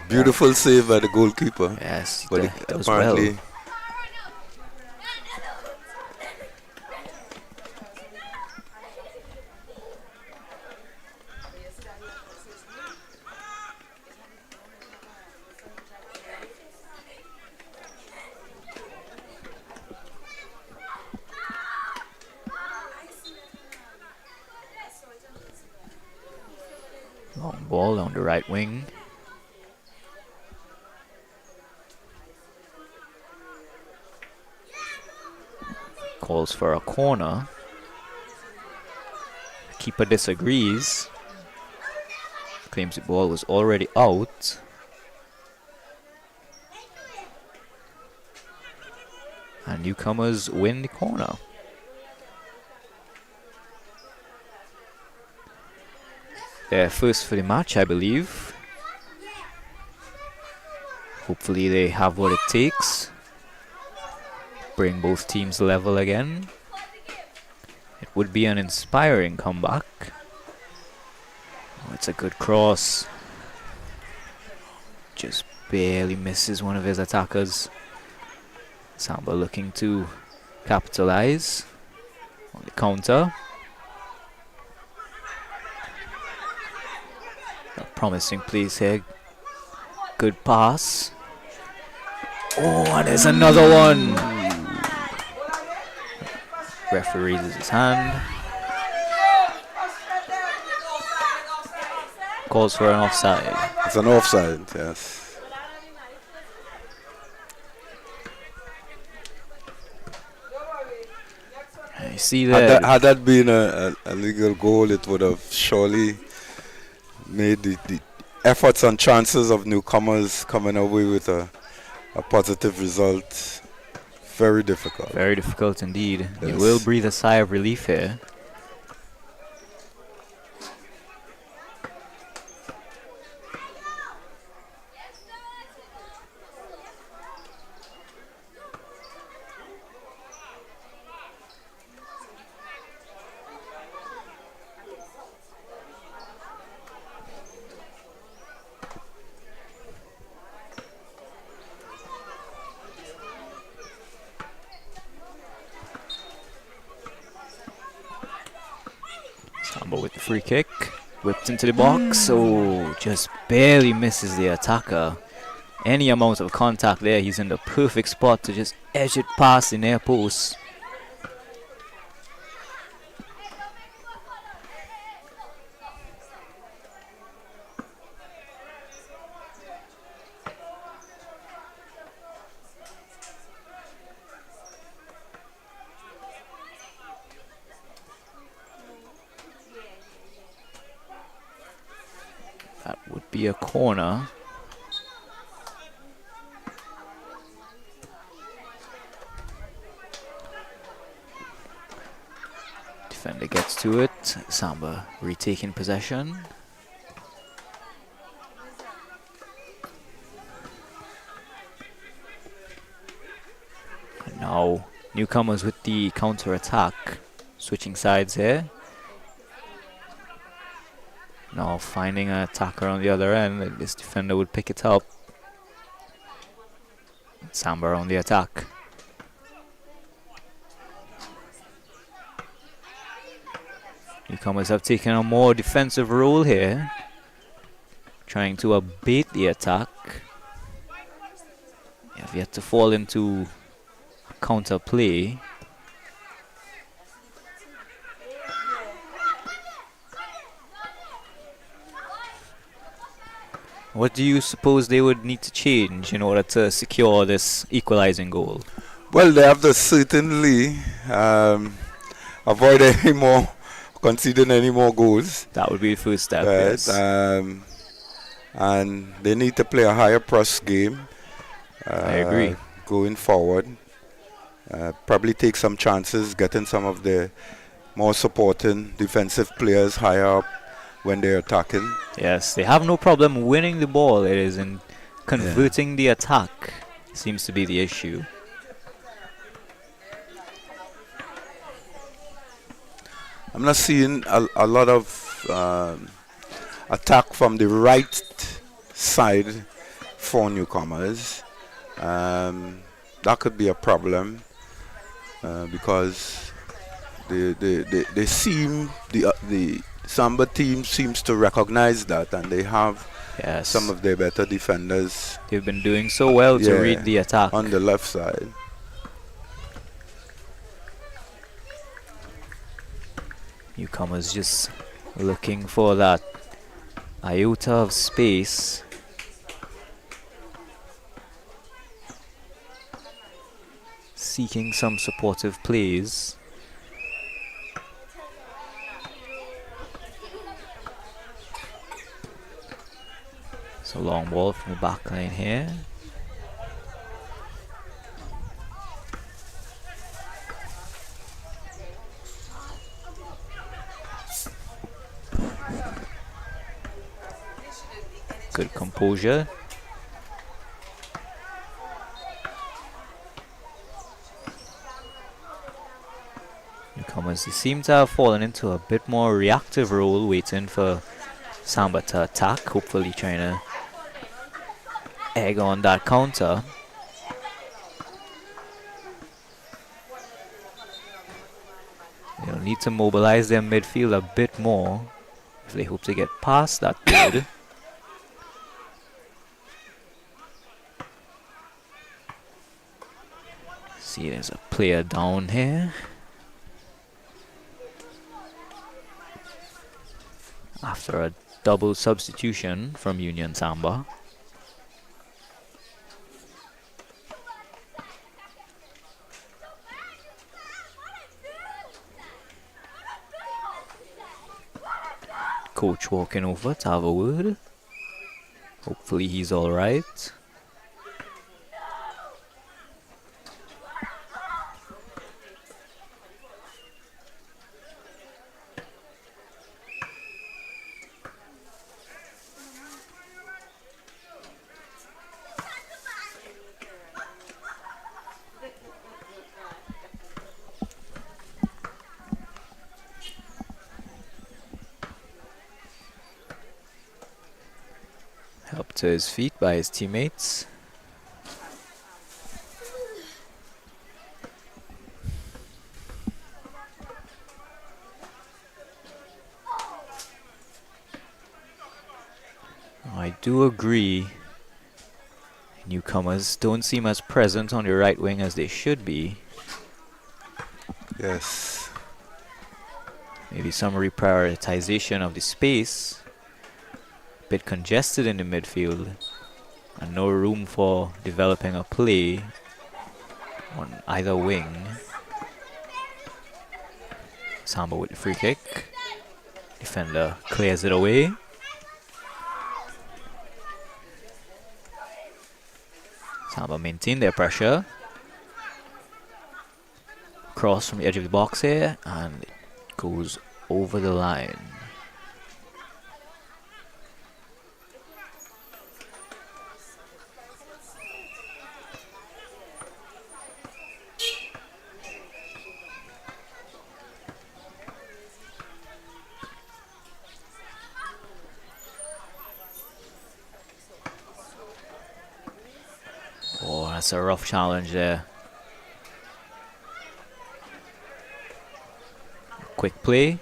Beautiful save by the goalkeeper. Yes, But he does well. apparently Long ball on the right wing. Calls for a corner. Keeper disagrees. Claims the ball was already out. And Newcomers win the corner. Their first for the match, I believe. Hopefully they have what it takes. Bring both teams level again. It would be an inspiring comeback. Oh, it's a good cross. Just barely misses one of his attackers. Samba looking to capitalize on the counter. A promising place here. Good pass. Oh, and there's another one. Referee raises his hand. Calls for an offside. it's an offside, yes. I see Had that. had that been a legal goal, it would have surely made the efforts and chances of Newcomers coming away with a positive result very difficult. Very difficult indeed. You Yes. will breathe a sigh of relief here. Samba with the free kick. Whipped into the box. Oh, just barely misses the attacker. Any amount of contact there, he's in the perfect spot to just edge it past the near post. That would be a corner. Defender gets to it. Samba retaking possession. And now Newcomers with the counter attack. Switching sides here. Now finding an attacker on the other end. This defender would pick it up. Samba on the attack. Newcomers have taken a more defensive role here, trying to abate the attack. They have yet to fall into counter play. What do you suppose they would need to change in order to secure this equalizing goal? Well, they have to certainly avoid any more conceding any more goals. That would be the first step, Right? yes. And they need to play a higher press game. I agree. Going forward. Probably take some chances, getting some of the more supporting defensive players higher up when they're attacking. Yes, they have no problem winning the ball. It is in converting the attack seems to be the issue. I'm not seeing a lot of attack from the right side for newcomers. That could be a problem because they seem the SAMBA team seems to recognize that, and they have some of their better defenders. They've been doing so well to read the attack on the left side. Newcomers just looking for that iota of space. Seeking some supportive plays. It's a long ball from the back line here. Good composure. Newcomers, they seem to have fallen into a bit more reactive role, waiting for SAMBA to attack, hopefully trying to egg on that counter. They'll need to mobilize their midfield a bit more if they hope to get past that third. See, there's a player down here. After a double substitution from Union SAMBA. Coach walking over to have a word. Hopefully he's alright. Helped to his feet by his teammates. I do agree. Newcomers don't seem as present on the right wing as they should be. Yes. Maybe some reprioritization of the space. Bit congested in the midfield and no room for developing a play on either wing. SAMBA with the free kick. Defender clears it away. SAMBA maintain their pressure. Cross from the edge of the box here, and it goes over the line. Oh, that's a rough challenge there. Quick play.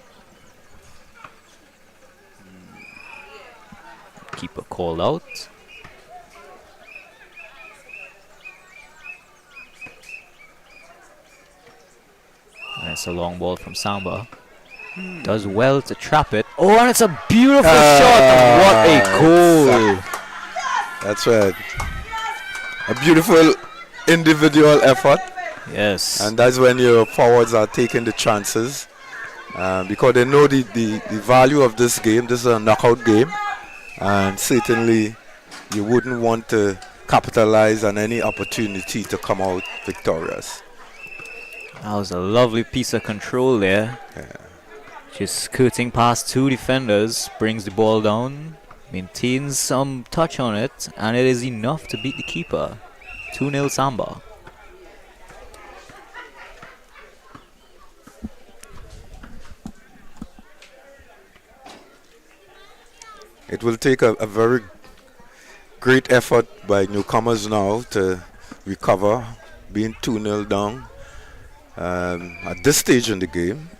Keeper called out. And it's a long ball from SAMBA. Does well to trap it. Oh, and it's a beautiful shot. And what a goal. That's right. A beautiful individual effort, Yes. and that's when your forwards are taking the chances because they know the value of this game. This is a knockout game, and certainly you wouldn't want to capitalize on any opportunity to come out victorious. That was a lovely piece of control there. Just skirting past two defenders, brings the ball down, maintains some touch on it, and it is enough to beat the keeper. 2-0 Samba. It will take a very great effort by newcomers now to recover, being 2-0 down at this stage in the game.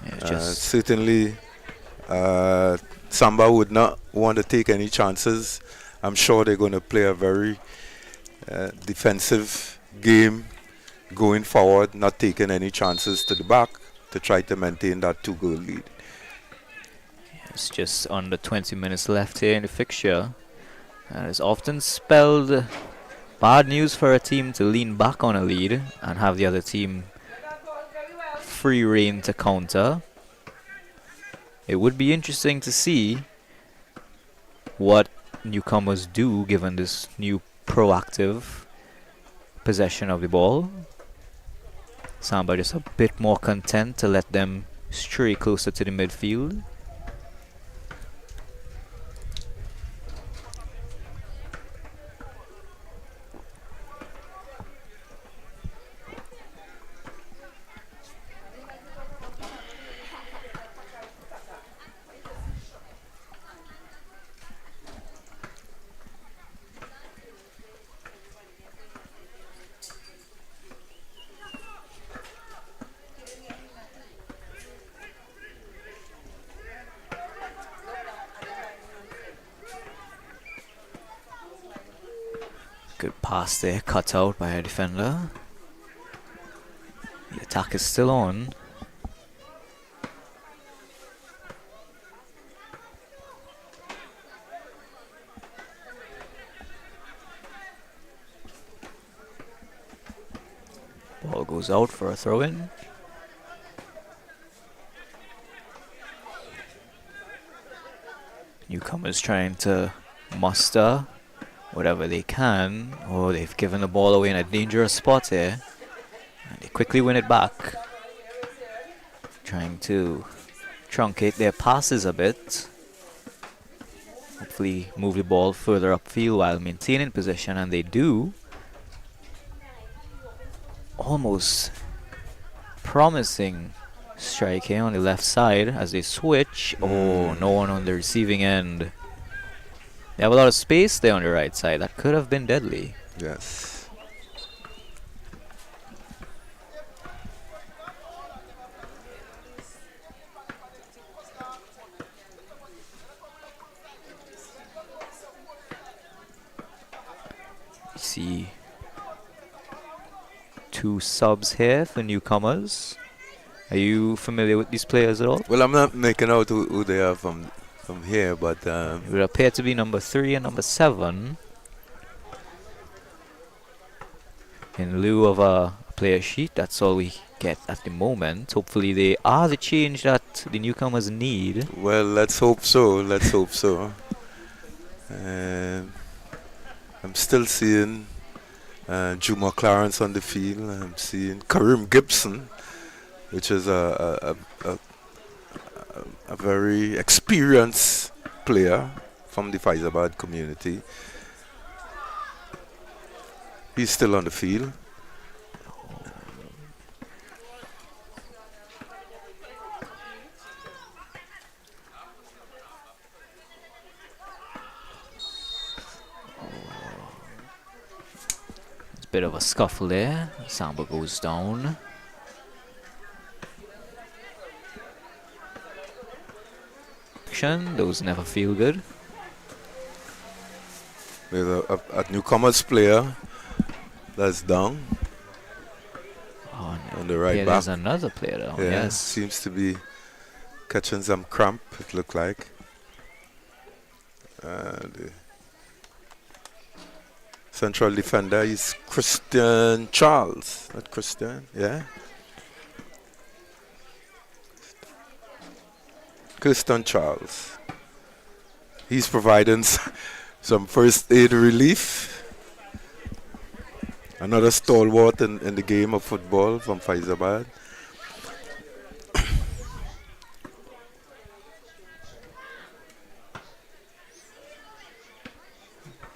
Yeah, Certainly, Samba would not want to take any chances. I'm sure they're going to play a very defensive game going forward, not taking any chances to the back to try to maintain that 2-goal lead. it's just under 20 minutes left here in the fixture. And it's often spelled bad news for a team to lean back on a lead and have the other team free rein to counter. It would be interesting to see what newcomers do given this new proactive possession of the ball. Samba just a bit more content to let them stray closer to the midfield. Good pass there, cut out by a defender. The attack is still on. Ball goes out for a throw-in. Newcomers trying to muster whatever they can. Oh, they've given the ball away in a dangerous spot here. And they quickly win it back. Trying to truncate their passes a bit. Hopefully move the ball further upfield while maintaining possession, and they do. Almost promising strike here on the left side as they switch. Oh, no one on the receiving end. They have a lot of space there on the right side. That could have been deadly. Yes. You see two subs here for newcomers. Are you familiar with these players at all? Well, I'm not making out who they are from here, but It would appear to be number 3 and number 7. In lieu of a player sheet, that's all we get at the moment. Hopefully they are the change that the newcomers need. well, let's hope so. Let's hope so. I'm still seeing Juma Clarence on the field. I'm seeing Kareem Gibson, which is a very experienced player from the Faizabad community. He's still on the field. It's a bit of a scuffle there. Samba goes down. Those never feel good. There's a newcomers player that's down Oh, no. on the right Yeah, back. there's another player down. Yeah, Yes. seems to be catching some cramp, it looked like. Central defender is Christian Charles. Not Christian, yeah. Christian Charles. He's providing some first aid relief. Another stalwart in the game of football from Faizabad.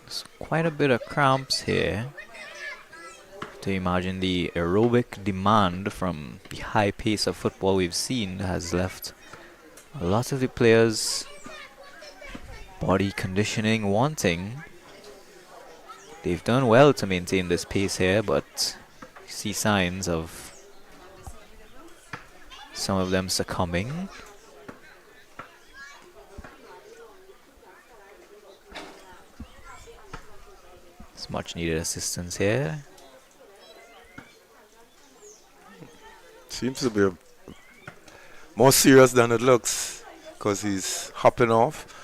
There's quite a bit of cramps here. To imagine the aerobic demand from the high pace of football we've seen has left a lot of the players' body conditioning wanting. They've done well to maintain this pace here, but you see signs of some of them succumbing. It's much needed assistance here. Seems to be more serious than it looks because he's hopping off.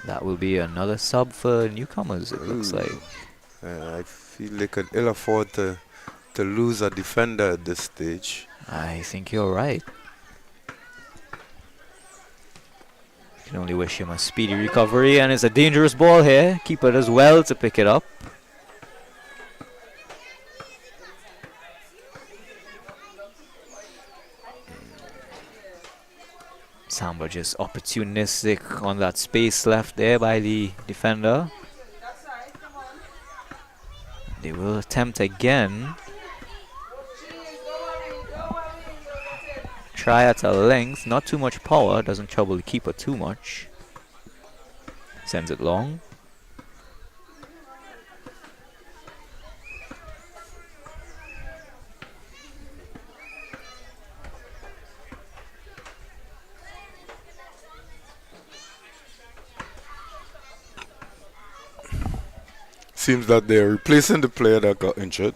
That will be another sub for newcomers, it looks Ooh. like. I feel they could ill afford to lose a defender at this stage. I think you're right. Can only wish him a speedy recovery, and it's a dangerous ball here. Keeper does well to pick it up. Samba just opportunistic on that space left there by the defender. They will attempt again. Try at a length, not too much power, doesn't trouble the keeper too much. Sends it long. Seems that they're replacing the player that got injured.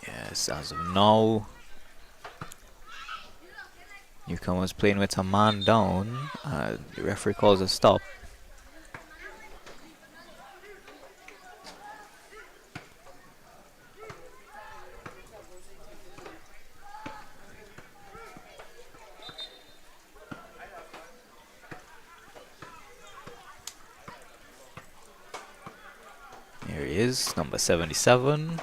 Yes, as of now, newcomers playing with a man down. The referee calls a stop. Here he is, number 77.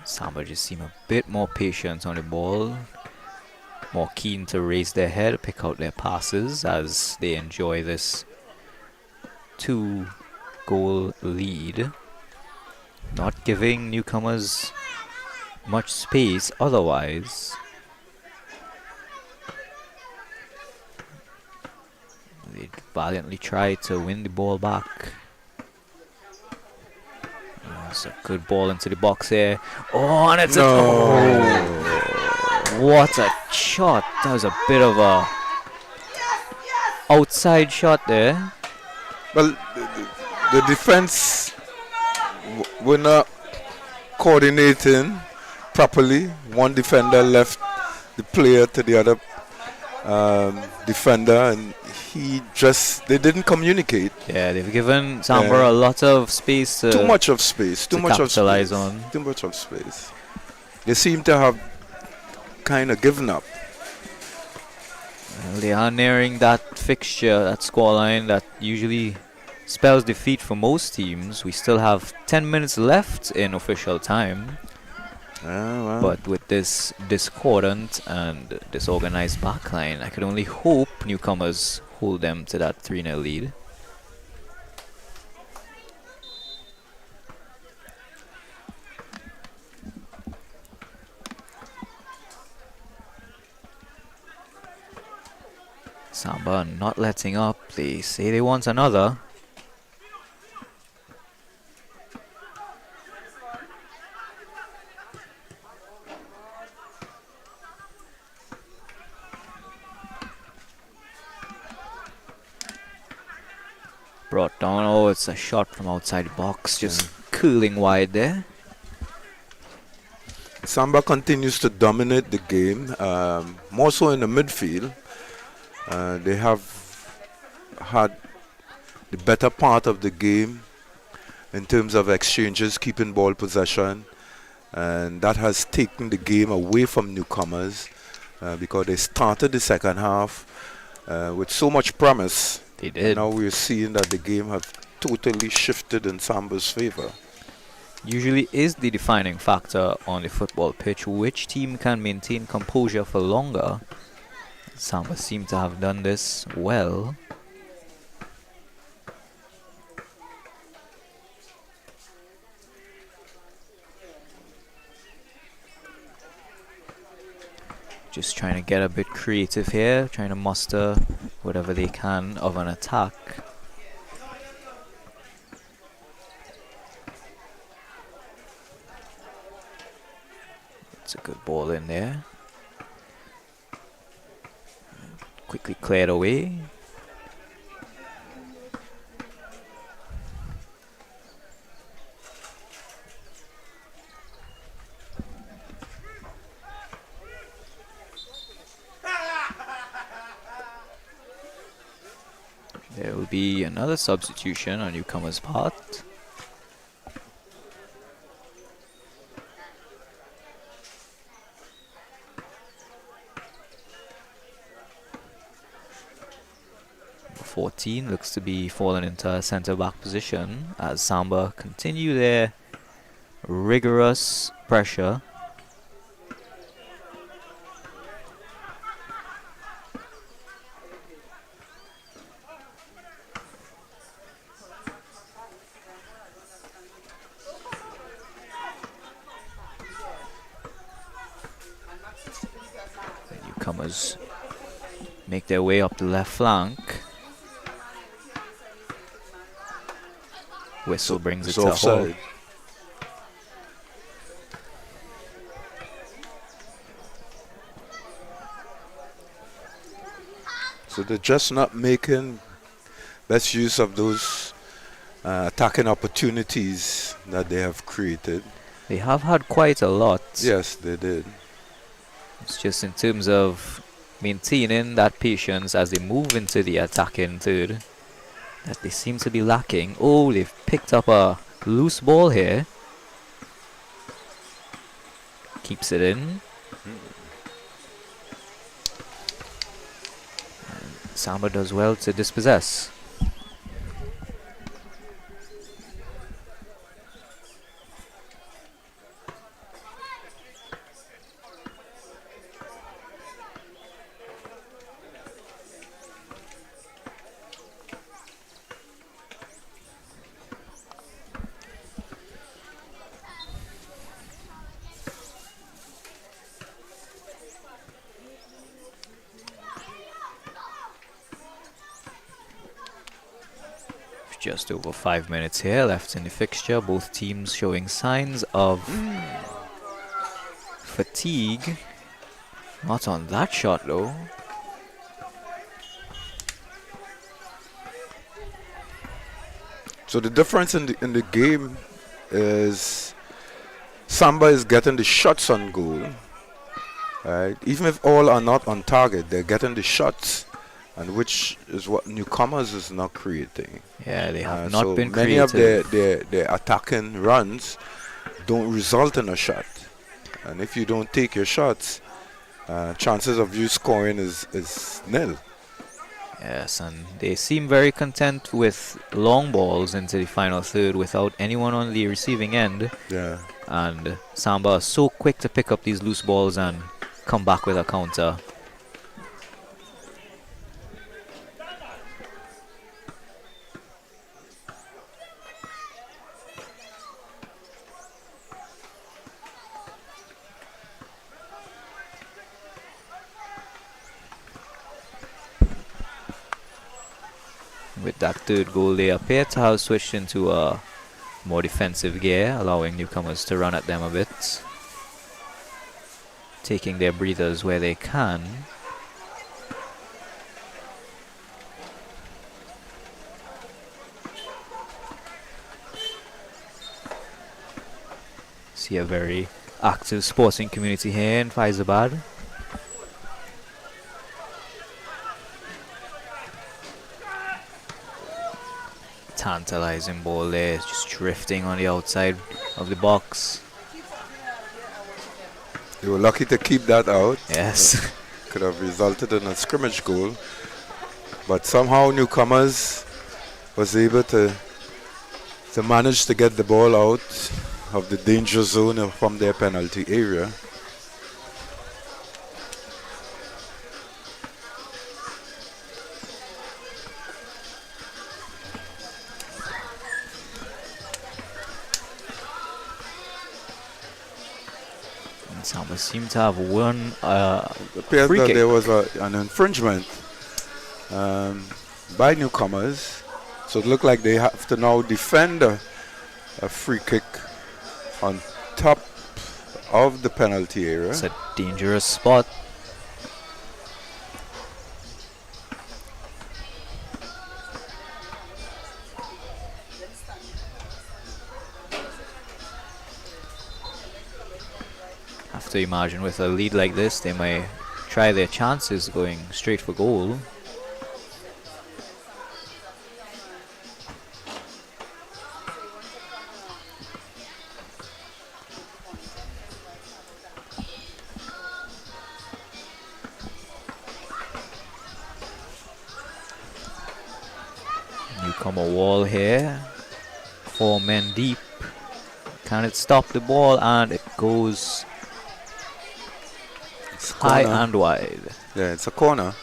Samba just seem a bit more patient on the ball, more keen to raise their head, pick out their passes as they enjoy this 2-goal lead. Not giving newcomers much space otherwise. They valiantly try to win the ball back. It's a good ball into the box here. Oh, and it's what a shot. That was a bit of a outside shot there. Well, the defense were not coordinating properly. One defender left the player to the other defender, and they didn't communicate. Yeah, they've given Samba a lot of space. Too much of space. Too much of capitalize space. on. Too much of space. They seem to have kind of given up. Well, they are nearing that fixture, that scoreline that usually spells defeat for most teams. We still have 10 minutes left in official time. Well. But with this discordant and disorganized backline, I could only hope newcomers hold them to that 3-0 lead. Samba Samba not letting up. They say they want another. Brought down. Oh, it's a shot from outside the box. Just curling wide there. Samba continues to dominate the game, more so in the midfield. They have had the better part of the game in terms of exchanges, keeping ball possession, and that has taken the game away from newcomers because they started the second half with so much promise. They did. Now we're seeing that the game has totally shifted in Samba's favor. Usually is the defining factor on the football pitch. Which team can maintain composure for longer? Samba seem to have done this well. Just trying to get a bit creative here, trying to muster whatever they can of an attack. It's a good ball in there. Quickly cleared away. There will be another substitution on newcomers' part. Number 14 looks to be falling into a centre-back position as Samba continue their rigorous pressure. Newcomers make their way up the left flank. Whistle brings it to offside. halt. So they're just not making best use of those attacking opportunities that they have created. They have had quite a lot. Yes, they did. It's just in terms of maintaining that patience as they move into the attacking third that they seem to be lacking. Oh, they've picked up a loose ball here. Keeps it in. Samba does well to dispossess. Just over 5 minutes here left in the fixture. Both teams showing signs of fatigue. Not on that shot though. So the difference in the game is Samba is getting the shots on goal. Right? Even if all are not on target, they're getting the shots, and which is what newcomers is not creating. Yeah, they have So not been many creative. of their attacking runs don't result in a shot, and if you don't take your shots, chances of you scoring is nil. Yes, and they seem very content with long balls into the final third without anyone on the receiving end. Yeah. And Samba is so quick to pick up these loose balls and come back with a counter. With that third goal, they appear to have switched into a more defensive gear, allowing newcomers to run at them a bit, taking their breathers where they can. See a very active sporting community here in Faizabad. Tantalizing ball there, just drifting on the outside of the box. They were lucky to keep that out. Yes. Could have resulted in a scrimmage goal. But somehow newcomers was able to manage to get the ball out of the danger zone from their penalty area. And Samba seemed to have won It appears free that kick. there was an infringement by newcomers. So it looked like they have to now defend a free kick on top of the penalty area. It's a dangerous spot. Have to imagine with a lead like this, they may try their chances going straight for goal. Newcomer wall here. 4 men deep. Can it stop the ball? And it goes It's high corner. and wide. Yeah, it's a corner.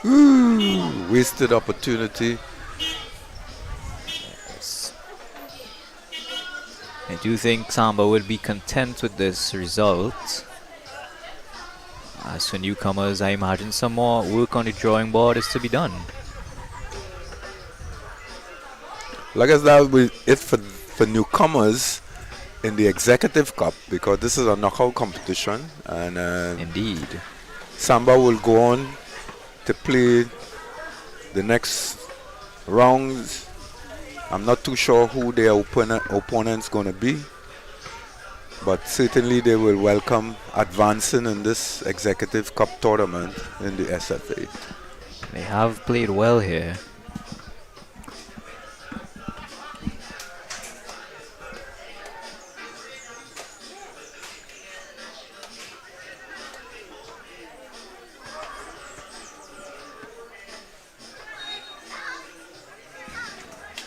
Ooh, wasted opportunity. I do think Samba will be content with this result. As for newcomers, I imagine some more work on the drawing board is to be done. I guess that will be it for newcomers in the Executive Cup, because this is a knockout competition, and Indeed. Samba will go on to play the next rounds. I'm not too sure who their opponent's going to be, but certainly they will welcome advancing in this Executive Cup tournament in the SFA. They have played well here.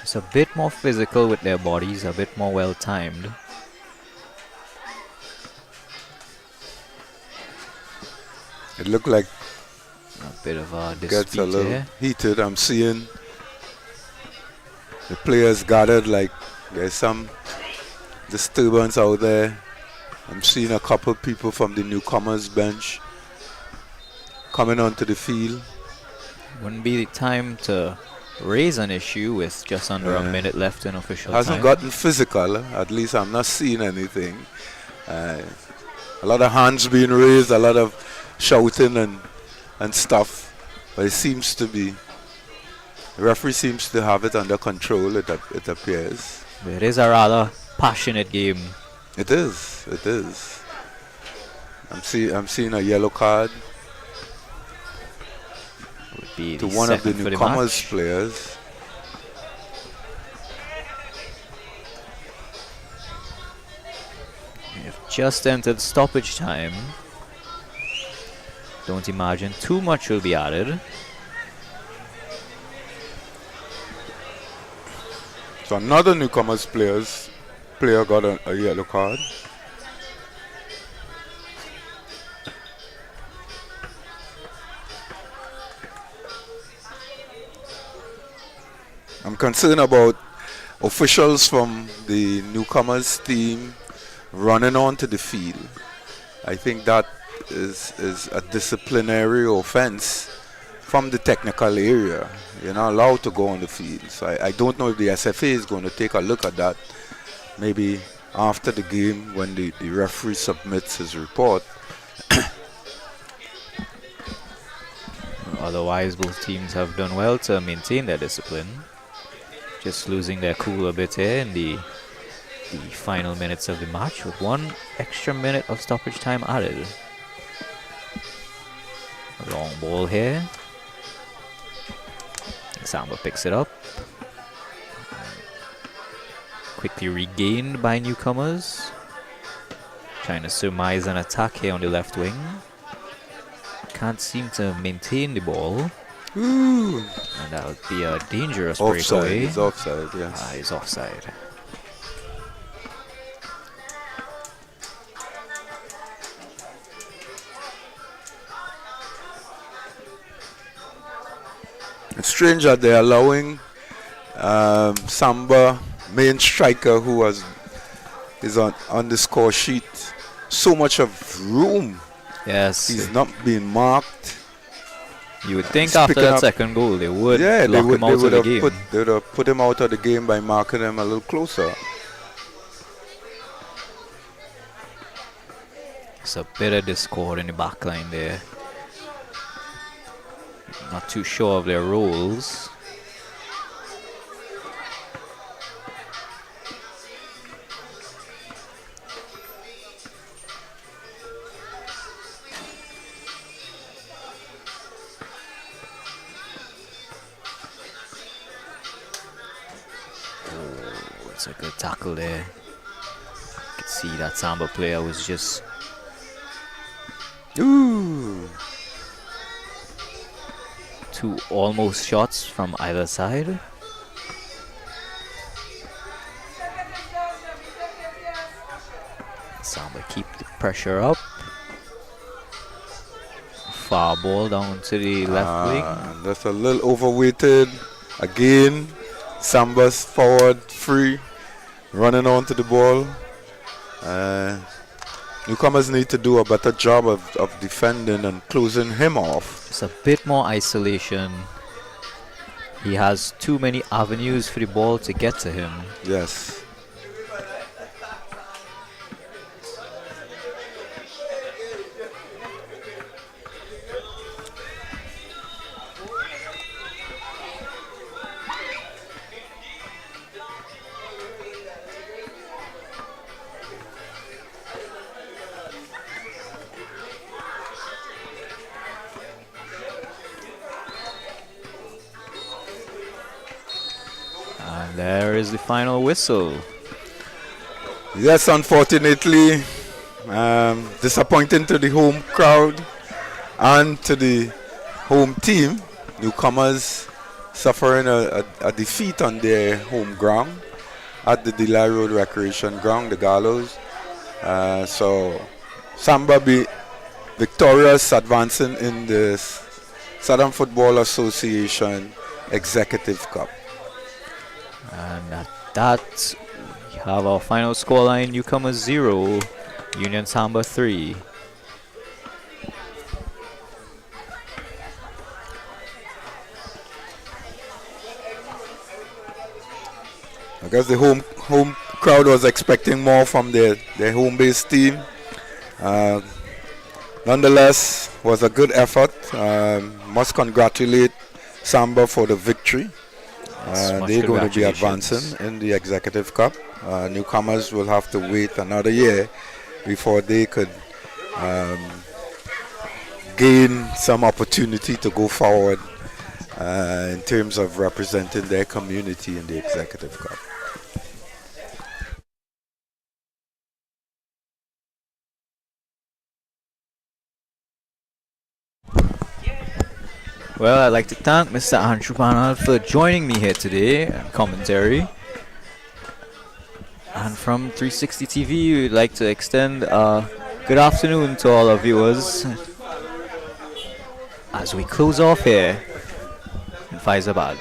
It's a bit more physical with their bodies, a bit more well timed. It looked like A bit of a it gets a dispute little here. heated. I'm seeing the players gathered like there's some disturbance out there. I'm seeing a couple people from the newcomers bench coming onto the field. Wouldn't be the time to raise an issue with just under a Yeah. minute left in official Hasn't time. gotten physical. At least I'm not seeing anything. A lot of hands being raised, a lot of shouting and stuff. But it seems to be, the referee seems to have it under control, it appears. It is a rather passionate game. It is, it is. I'm seeing a yellow card Would be to the one of the second for newcomers match. players. We have just entered stoppage time. Don't imagine too much will be added. So another newcomers player got a yellow card. I'm concerned about officials from the newcomers team running onto the field. I think that is a disciplinary offense from the technical area. You're not allowed to go on the field. So I don't know if the SFA is going to take a look at that. Maybe after the game when the referee submits his report. Otherwise, both teams have done well to maintain their discipline. Just losing their cool a bit here in the final minutes of the match with 1 extra minute of stoppage time added. A long ball here. Samba picks it up. Quickly regained by newcomers. Trying to surmise an attack here on the left wing. Can't seem to maintain the ball. Ooh. And that would be a dangerous Offside. breakaway. He's offside, yes. He's offside. It's strange that they're allowing Samba, main striker, who is on the score sheet, so much of room. Yes. He's not being marked. You would think He's after picking that up- second goal they would Yeah, lock him out of the game. they would have put him out of the game by marking him a little closer. It's a bit of discord in the back line there. Not too sure of their roles. Oh, it's a good tackle there. You can see that Samba player was just Ooh. two almost shots from either side. Samba keep the pressure up. Far ball down to the left wing. That's a little overweighted. Again, Samba's forward free, running onto the ball. Newcomers need to do a better job of defending and closing him off. It's a bit more isolation. He has too many avenues for the ball to get to him. Yes. And there is the final whistle. Yes, unfortunately, disappointing to the home crowd and to the home team. Newcomers suffering a defeat on their home ground at the Delay Road Recreation Ground, the Gallows. So Samba be victorious, advancing in the Southern Football Association Executive Cup. And at that, we have our final scoreline: Newcomers 0, Union Samba 3. I guess the home crowd was expecting more from their home-based team. Nonetheless, was a good effort. Must congratulate Samba for the victory. Much They're going to be congratulations. advancing in the Executive Cup. Newcomers will have to wait another year before they could gain some opportunity to go forward in terms of representing their community in the Executive Cup. Well, I'd like to thank Mr. Andrew Barnard for joining me here today and commentary. And from 360 TV, we'd like to extend a good afternoon to all our viewers as we close off here in Faizabad.